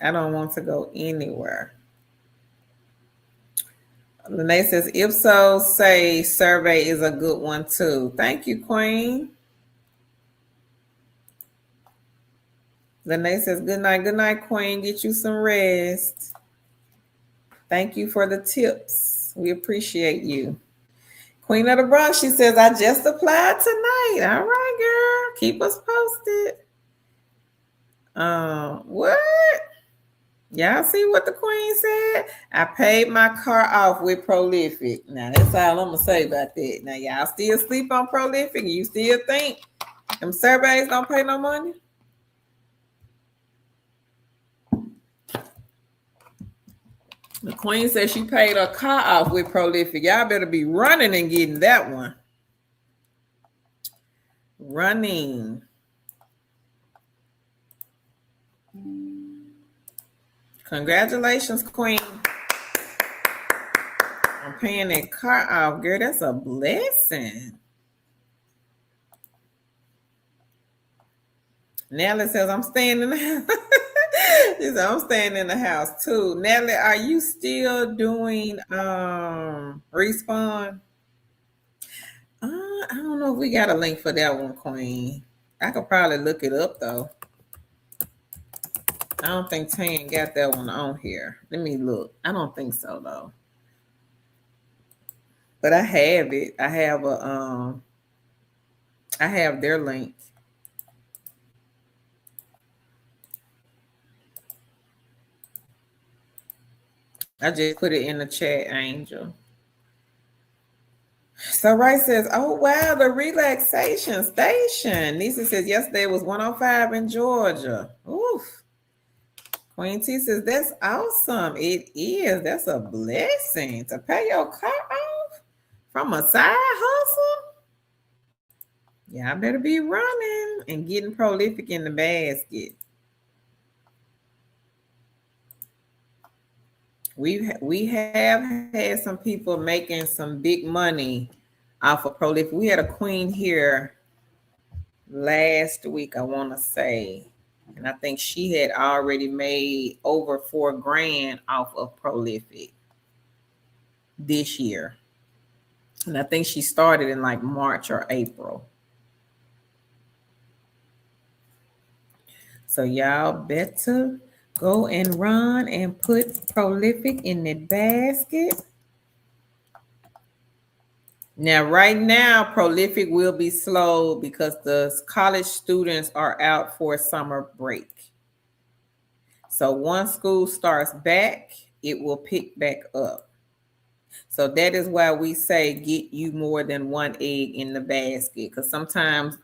I don't want to go anywhere. Lene says, if so, say survey is a good one too. Thank you, Queen. Lene says, good night, Queen. Get you some rest. Thank you for the tips. We appreciate you. Queen of the Bronx, she says, I just applied tonight. All right, girl. Keep us posted. What? Y'all see what the Queen said? I paid my car off with Prolific. Now, that's all I'm going to say about that. Now, y'all still sleep on Prolific? You still think them surveys don't pay no money? The Queen said she paid her car off with Prolific. Y'all better be running and getting that one. Running. Congratulations, Queen. I'm paying that car off, girl. That's a blessing. Natalie says, I'm staying in the house. She said, I'm staying in the house too. Natalie, are you still doing Respawn? I don't know if we got a link for that one, Queen. I could probably look it up though. I don't think Tan got that one on here. Let me look. I don't think so though. But I have it. I have their link. I just put it in the chat, Angel. So Ray says, oh, wow, the relaxation station. Nisa says, yesterday was 105 in Georgia. Oof. Queen T says, that's awesome. It is. That's a blessing to pay your car off from a side hustle. Yeah, I better be running and getting Prolific in the basket. We have had some people making some big money off of Prolific. We had a queen here last week, I want to say, and I think she had already made over $4,000 off of Prolific this year. And I think she started in like March or April. So y'all better go and run and put Prolific in the basket. Now, right now, prolific will be slow because the college students are out for summer break. So once school starts back, it will pick back up. So that is why we say get you more than one egg in the basket, because sometimes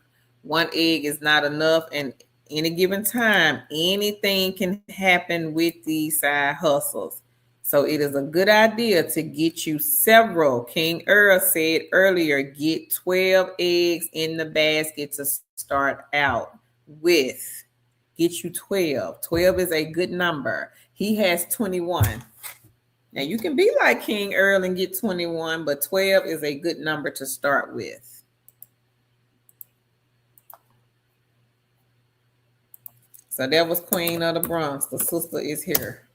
one egg is not enough, and any given time, anything can happen with these side hustles. So it is a good idea to get you several. King Earl said earlier, get 12 eggs in the basket to start out with. Get you 12. 12 is a good number. He has 21. Now you can be like King Earl and get 21, but 12 is a good number to start with. So that was Queen of the Bronx. The sister is here.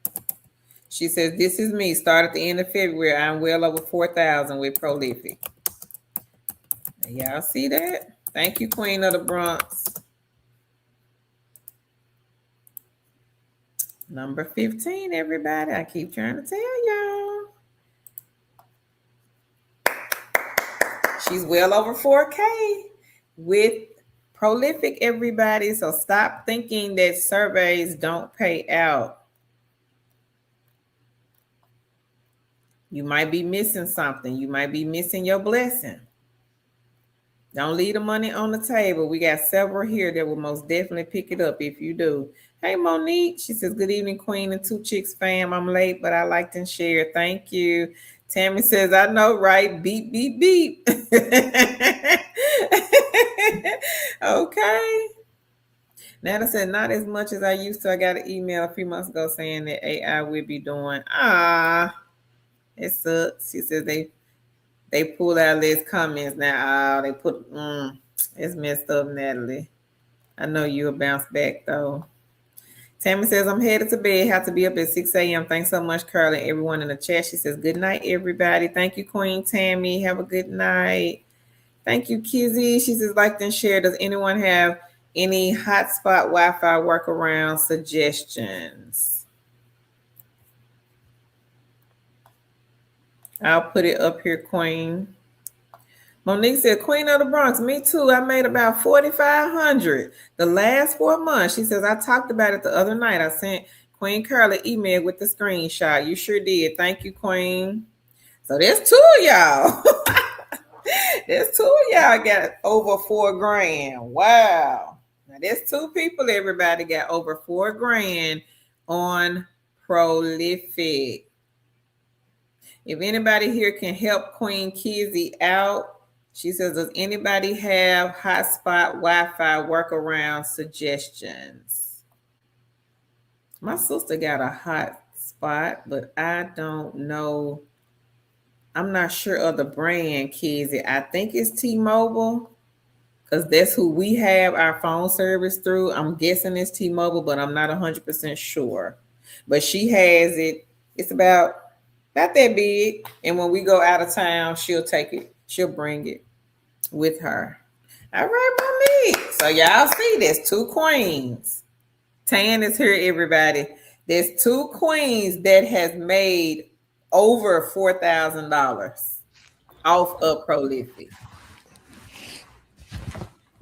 She says, this is me. Start at the end of February. I'm well over 4,000 with Prolific. Y'all see that? Thank you, Queen of the Bronx. Number 15, everybody. I keep trying to tell y'all. She's well over 4K with Prolific, everybody. So stop thinking that surveys don't pay out. You might be missing something. You might be missing your blessing. Don't leave the money on the table. We got several here that will most definitely pick it up if you do. Hey, Monique. She says, good evening, Queen and Two Chicks fam. I'm late, but I liked and shared. Thank you. Tammy says, I know, right? Beep, beep, beep. Okay. Nana said, not as much as I used to. I got an email a few months ago saying that AI will be doing. It sucks. She says they pulled out less comments now. They put it's messed up, Natalie. I know you'll bounce back though. Tammy says, I'm headed to bed. Have to be up at 6 a.m. Thanks so much, Carl, and everyone in the chat. She says, good night, everybody. Thank you, Queen Tammy. Have a good night. Thank you, Kizzy. She says, like and share. Does anyone have any hotspot Wi-Fi workaround suggestions? I'll put it up here, Queen. Monique said, Queen of the Bronx, me too. I made about 4,500 the last 4 months. She says, I talked about it the other night. I sent Queen Carl an email with the screenshot. You sure did. Thank you, Queen. So there's two of y'all. There's two of y'all got over $4,000. Wow. Now there's two people, everybody got over $4,000 on Prolific. If anybody here can help Queen Kizzy out, she says, does anybody have hotspot Wi-Fi workaround suggestions? My sister got a hotspot, but I don't know. I'm not sure of the brand, Kizzy. I think it's T-Mobile because that's who we have our phone service through. I'm guessing it's T-Mobile, but I'm not 100% sure. But she has it. It's about that big. And when we go out of town, she'll take it. She'll bring it with her. All right, Monique. So y'all see, there's two queens. Tan is here, everybody. There's two queens that has made over $4,000 off of Prolific.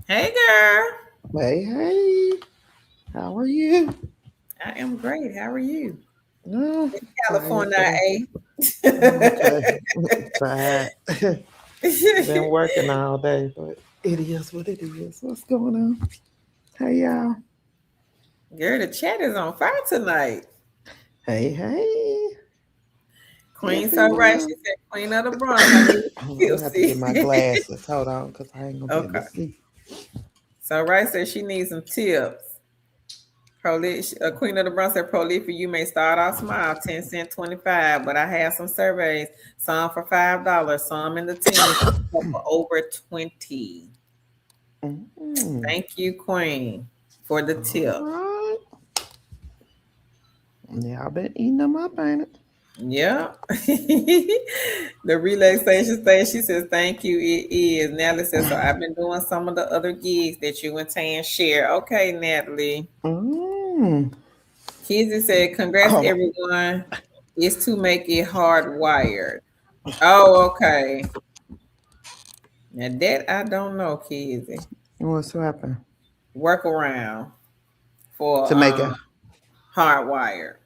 Hey, girl. Hey. How are you? I am great. How are you? No, in California, okay. Okay. Been working all day, but it is what it is. What's going on? Hey, y'all. Girl, the chat is on fire tonight. Hey. Queen so right. She said, Queen of the Bronx. I have to get my glasses. Hold on, because I ain't going to be able to see. So right said she needs some tips. Queen of the Bronx said, Prolific, you may start off small, 10 cent, 25, but I have some surveys, some for $5, some in the 10, for over 20. Thank you, Queen, for the tip. Right. Yeah, I've been eating them up, ain't it? Yeah. The relaxation station, she says, thank you. It is. Natalie says, so I've been doing some of the other gigs that you and Tan share. Okay, Natalie. Kizzy said, congrats, everyone. It's to make it hardwired. Oh, okay. Now that I don't know, Kizzy. What's happened? Workaround for To make it hardwired.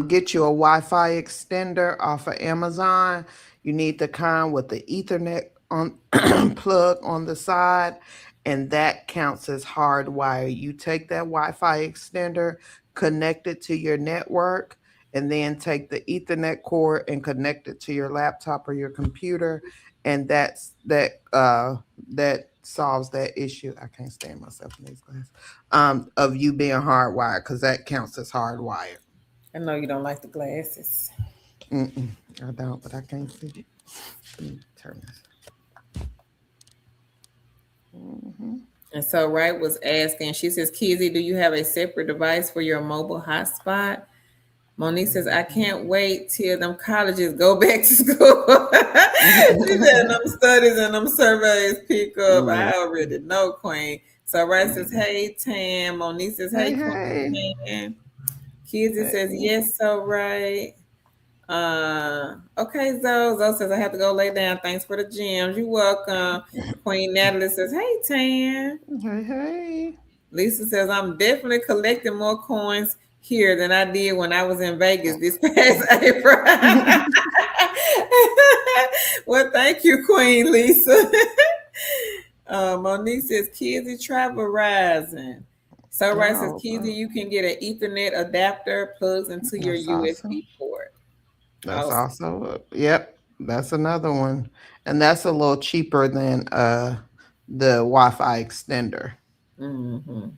get you a Wi-Fi extender off of Amazon. You need the kind with the Ethernet on plug on the side, and that counts as hardwired. You take that Wi-Fi extender, connect it to your network, and then take the Ethernet cord and connect it to your laptop or your computer, and that solves that issue. I can't stand myself in these glasses. Of you being hardwired, because that counts as hardwired. I know you don't like the glasses. Mm-mm, I don't, but I can't see. Let me turn this. Mm-hmm. And so Wright was asking, she says, Kizzy, do you have a separate device for your mobile hotspot? Monique says, I can't wait till them colleges go back to school. She said, them studies and them surveys pick up. I Yeah. already know, Queen. So Wright says, hey, Tam. Monique says, Hey, hey, hey, Queen Tam. Kizzy says, hey. yes, so right. Okay, Zoe. Zoe says, I have to go lay down. Thanks for the gems. You're welcome. Queen Natalie says, hey, Tam. Hey, hey. Lisa says, I'm definitely collecting more coins here than I did when I was in Vegas this past April. Well, thank you, Queen Lisa. Monique says, Kizzy Travel Rising. So right says, Oh, Kizzy, you can get an Ethernet adapter plugs into your that's awesome. USB port. That's Awesome. also, yep, that's another one. And that's a little cheaper than the Wi-Fi extender. Mm-hmm.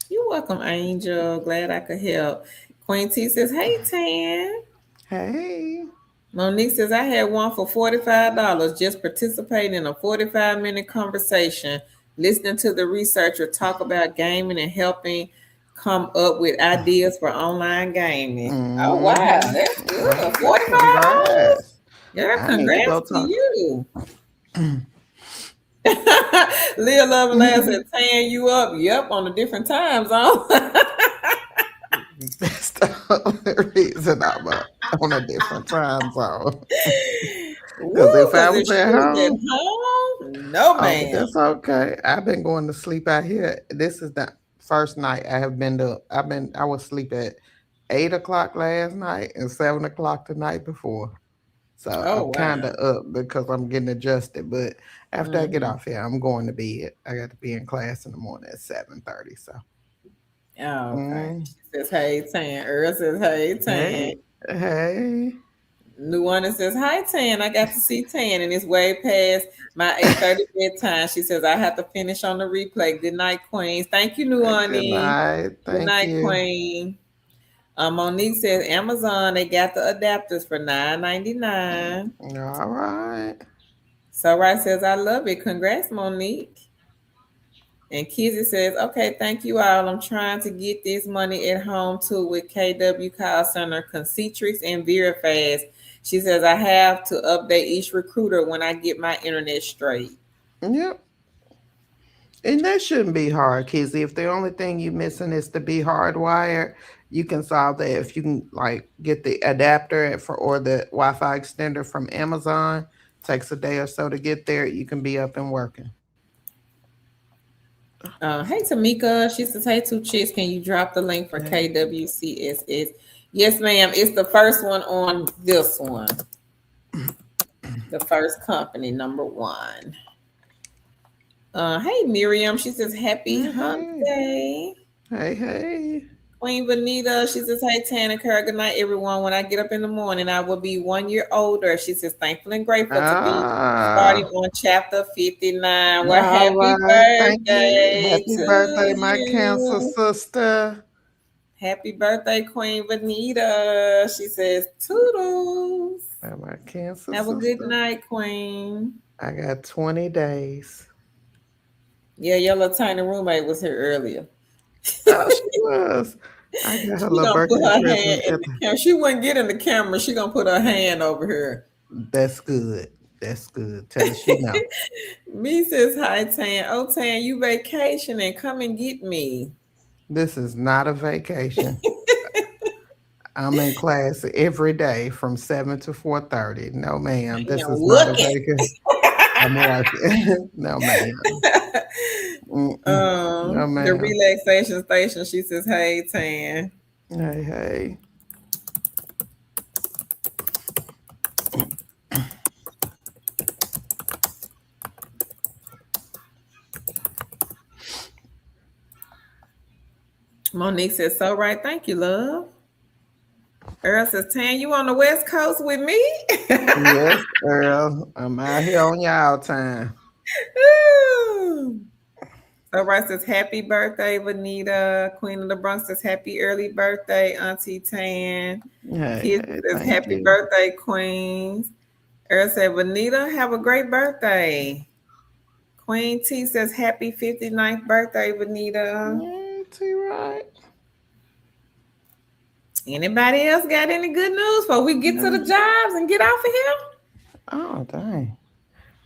You're welcome, Angel. Glad I could help. Queen T says, hey, Tan. Hey. Monique says, I had one for $45, just participating in a 45-minute conversation, listening to the researcher talk about gaming and helping come up with ideas for online gaming. Oh, wow. Mm-hmm. That's good. Hey, $45? congrats. Yeah, I need to congrats go to talk. you. Leah Love and Laugh said, Tan you up. Yep, on a different time zone. That's the only reason I'm on a different time zone. Because Woo, if I because if was she at was at home, home, no, oh, but ma'am. that's okay. I've been going to sleep out here. This is the first night I have been to. I was asleep at 8 o'clock last night and 7 o'clock the night before. So Oh, I'm kind wow. of up because I'm getting adjusted. But after I get Mm-hmm. off here, I'm going to bed. I got to be in class in the morning at 7:30. So, Oh, okay. mm, She says, hey, Tan. Earl says, hey, Tan. hey, hey. Luana says, hi, Tan. I got to see Tan, and it's way past my 8:30 bedtime. She says, I have to finish on the replay. Good night, Queens. Thank you, Good Luani. night. Good Thank night, you. Queen. Monique says, Amazon, they got the adapters for $9.99. All right. So Right says, I love it. Congrats, Monique. And Kizzy says, okay, thank you all. I'm trying to get this money at home too with KW Call Center, Concentrix, and VeriFast. She says, I have to update each recruiter when I get my internet straight. Yep. And that shouldn't be hard, Kizzy. If the only thing you're missing is to be hardwired, you can solve that. If you can like get the adapter for or the Wi-Fi extender from Amazon, takes a day or so to get there. You can be up and working. Hey, Tamika. She says, hey, Two Chicks, can you drop the link for Hey. KWCSS? Yes, ma'am. It's the first one on this one. The first company, number one. Hey, Miriam. She says, happy Hey, hump hey, day. hey, hey. Queen Vanita, she says, hey, Tana Kara, good night, everyone. When I get up in the morning, I will be 1 year older. She says, thankful and grateful to be starting Ah, on chapter 59. Well, all happy right. Thank you. birthday Happy birthday, to my cancer you. sister. Happy birthday, Queen Vanita. She says, toodles. My cancer Have a good sister. night, Queen. I got 20 days. Yeah, your little tiny roommate was here earlier. Oh, she was. I got her She little gonna put birthday her hand present in at the the. camera. She wouldn't get in the camera. She gonna put her hand over here. That's good. That's good. Tell her she know. Me says, hi, Tan. Oh, Tan, you vacation and come and get me. This is not a vacation. I'm in class every day from 7 to 4:30. No, ma'am. This Now, is not look a it. vacation. I'm working. No, ma'am. Mm-mm. No, The ma'am. relaxation station. She says, "Hey, Tan." Hey, hey. Monique says, "So right, thank you, love." Earl says, "Tan, you on the West Coast with me?" Yes, girl. I'm out here on y'all time. Ooh. So right says, "Happy birthday, Vanita." Queen of the Bronx says, "Happy early birthday, Auntie Tan." Hey, Kids hey, says, thank "Happy you. birthday, Queens." Earl said, "Vanita, have a great birthday." Queen T says, "Happy 59th birthday, Vanita." Yeah, T right. Anybody else got any good news before we get to the Yeah. jobs and get off of here? Oh, dang.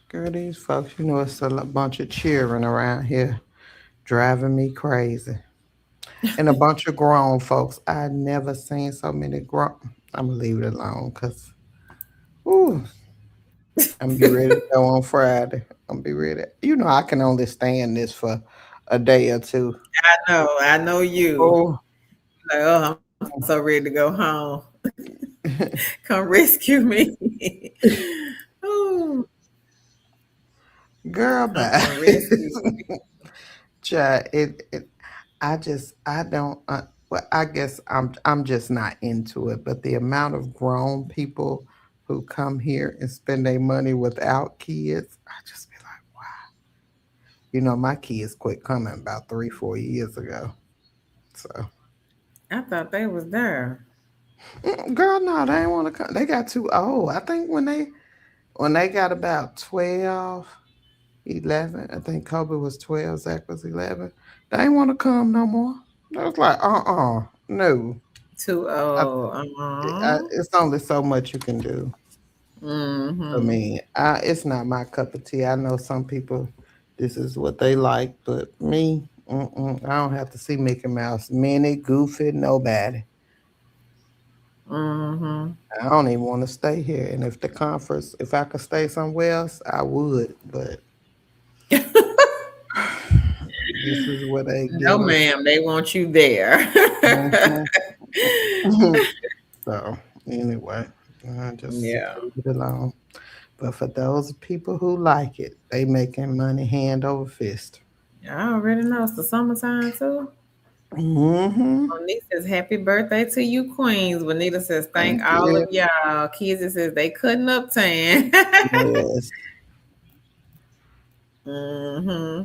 Girl, these folks, it's a bunch of cheering around here, driving me crazy. And a bunch of grown folks. I never seen so many grown. I'm gonna leave it alone because, ooh, I'm be ready to go on Friday. I'm be ready. I can only stand this for a day or two. I know you. Oh, Like, oh, I'm so ready to go home. Come rescue me. Oh, girl, come bye. and rescue me. Child, I don't. Well, I guess I'm just not into it. But the amount of grown people who come here and spend their money without kids, I just be like, wow. My kids quit coming about 3, 4 years ago. So, I thought they was there. girl, no, they ain't want to come. They got too old. I think when they got about 12, 11. I think Kobe was 12, Zach was 11. They ain't want to come no more. I was like, no. Too I, old. it's only so much you can do. I Mm-hmm. mean, it's not my cup of tea. I know some people, this is what they like, but me, I don't have to see Mickey Mouse, Minnie, Goofy, nobody. Mm-hmm. I don't even want to stay here. And if I could stay somewhere else, I would. But this is what they No, give us. ma'am. They want you there. Mhm. So anyway, I just Yeah. leave it alone. But for those people who like it, they making money hand over fist. I already know it's the summertime too. Mm-hmm. Monique says, "Happy birthday to you, Queens." Vanita says, "Thank Thank all of you. y'all." Kizzy says, "They couldn't obtain." Yes. hmm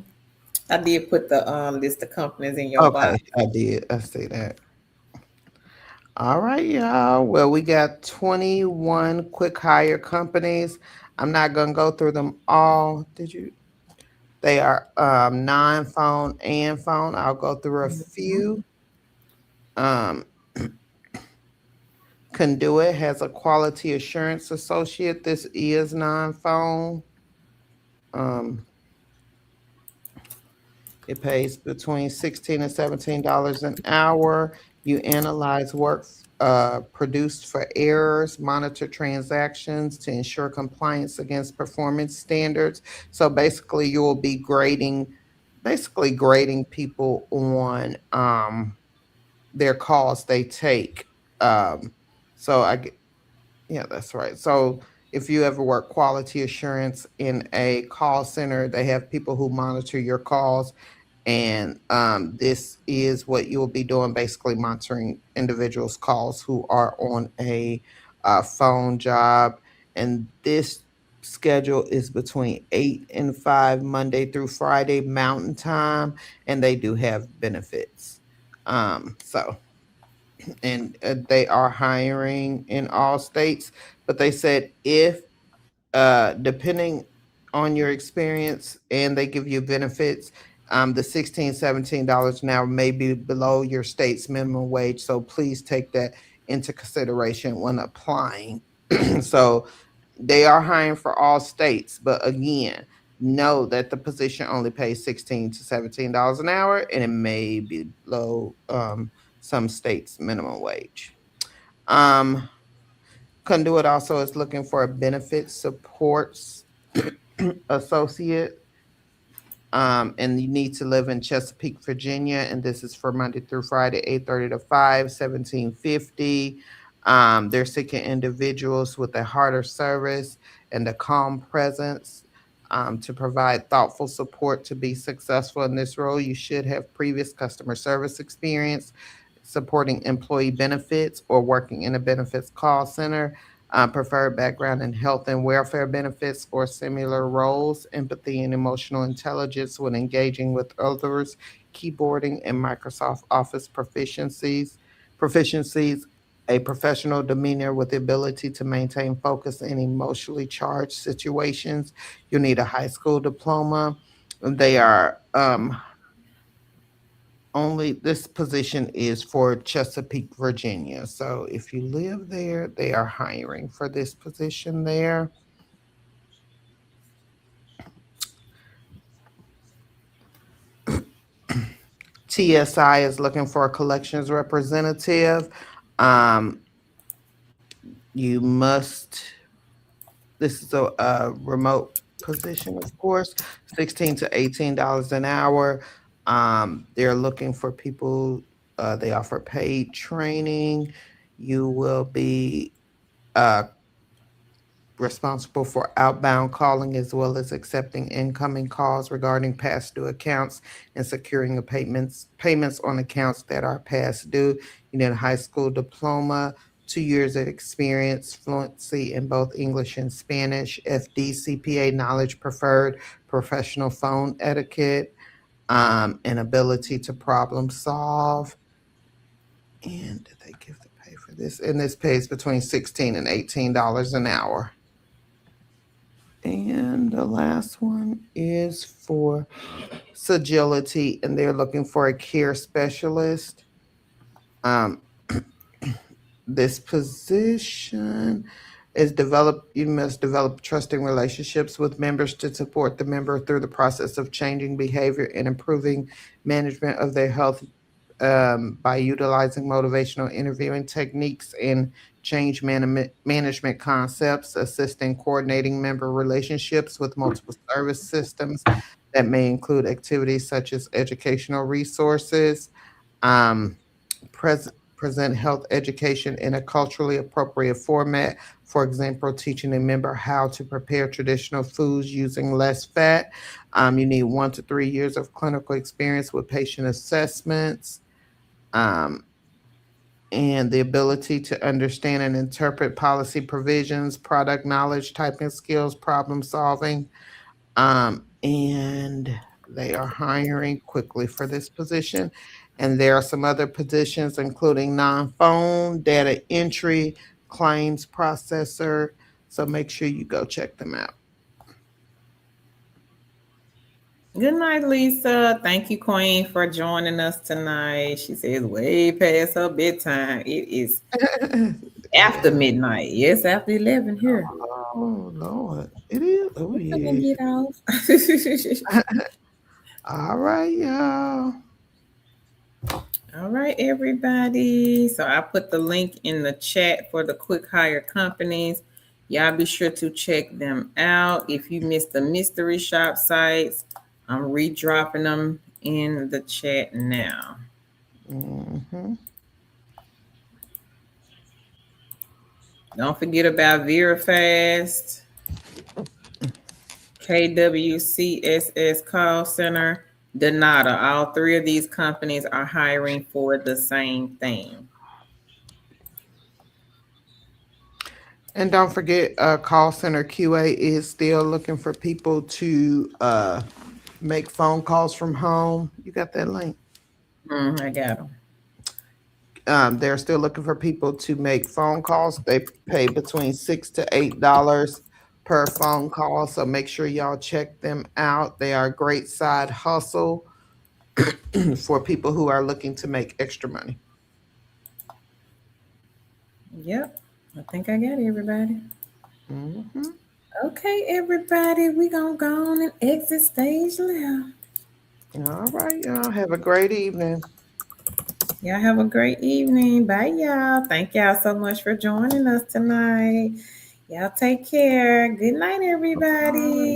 I did put the list of companies in your Okay, box. I did. I see that. All right, y'all. Well, we got 21 quick hire companies. I'm not gonna go through them all. Did you? They are non-phone and phone. I'll go through a few. Um, Conduit has a quality assurance associate. This is non-phone. Um, it pays between $16 and $17 an hour. You analyze work produced for errors, monitor transactions to ensure compliance against performance standards. So basically, you will be grading people on their calls they take. Um, so yeah, that's right. So if you ever work quality assurance in a call center, they have people who monitor your calls. And this is what you'll be doing, basically monitoring individuals' calls who are on a phone job. And this schedule is between 8 and 5, Monday through Friday, Mountain Time. And they do have benefits. So and they are hiring in all states. But they said if depending on your experience and they give you benefits, the $16, $17 an hour may be below your state's minimum wage. So please take that into consideration when applying. So they are hiring for all states, but again, know that the position only pays $16 to $17 an hour, and it may be below some states' minimum wage. Um, Conduit also is looking for a benefit supports associate. And you need to live in Chesapeake, Virginia, and this is for Monday through Friday, 8:30 to 5, 1750. They're seeking individuals with a heart of service and a calm presence to provide thoughtful support to be successful in this role. You should have previous customer service experience supporting employee benefits or working in a benefits call center, preferred background in health and welfare benefits or similar roles, empathy and emotional intelligence when engaging with others, keyboarding and Microsoft Office proficiencies, a professional demeanor with the ability to maintain focus in emotionally charged situations. You need a high school diploma. They are only this position is for Chesapeake, Virginia. So if you live there, they are hiring for this position there. TSI is looking for a collections representative. Um, you must, this is a remote position, of course, 16 to $18 an hour. They're looking for people, they offer paid training. You will be uh, responsible for outbound calling as well as accepting incoming calls regarding past due accounts and securing the payments on accounts that are past due. You need a high school diploma, 2 years of experience, fluency in both English and Spanish, FD, CPA knowledge preferred, professional phone etiquette, and ability to problem solve. And did they give the pay for this? And this pays between $16 and $18 an hour. And the last one is for Sagility, and they're looking for a care specialist. Um, this position is develop. You must develop trusting relationships with members to support the member through the process of changing behavior and improving management of their health by utilizing motivational interviewing techniques and management concepts, assisting coordinating member relationships with multiple service systems that may include activities such as educational resources, um, present health education in a culturally appropriate format. For example, teaching a member how to prepare traditional foods using less fat. You need 1 to 3 years of clinical experience with patient assessments, um, and the ability to understand and interpret policy provisions, product knowledge, typing skills, problem solving. And they are hiring quickly for this position. And there are some other positions, including non phone, data entry, claims processor. So make sure you go check them out. Good night, Lisa. Thank you, Queen, for joining us tonight. She says way past her bedtime. It is after Yeah. midnight. Yes, after 11 here. Oh, Lord. It is. Oh, We finna yeah. get off. All right, y'all. All right, everybody. So I put the link in the chat for the quick hire companies. Y'all be sure to check them out. If you missed the mystery shop sites, I'm redropping them in the chat now. Hmm. Don't forget about VeriFast, KWCSS Call Center, Donata. All three of these companies are hiring for the same thing. And don't forget, call center QA is still looking for people to make phone calls from home. You got that link? I got them. They're still looking for people to make phone calls. They pay between $6 to $8 per phone call. So make sure y'all check them out. They are a great side hustle for people who are looking to make extra money. Yep. I think I got everybody. Hmm. Okay, everybody, we gonna go on and exit stage left. All right, y'all. Have a great evening. Y'all have a great evening. Bye, y'all. Thank y'all so much for joining us tonight. Y'all take care. Good night, everybody. Bye.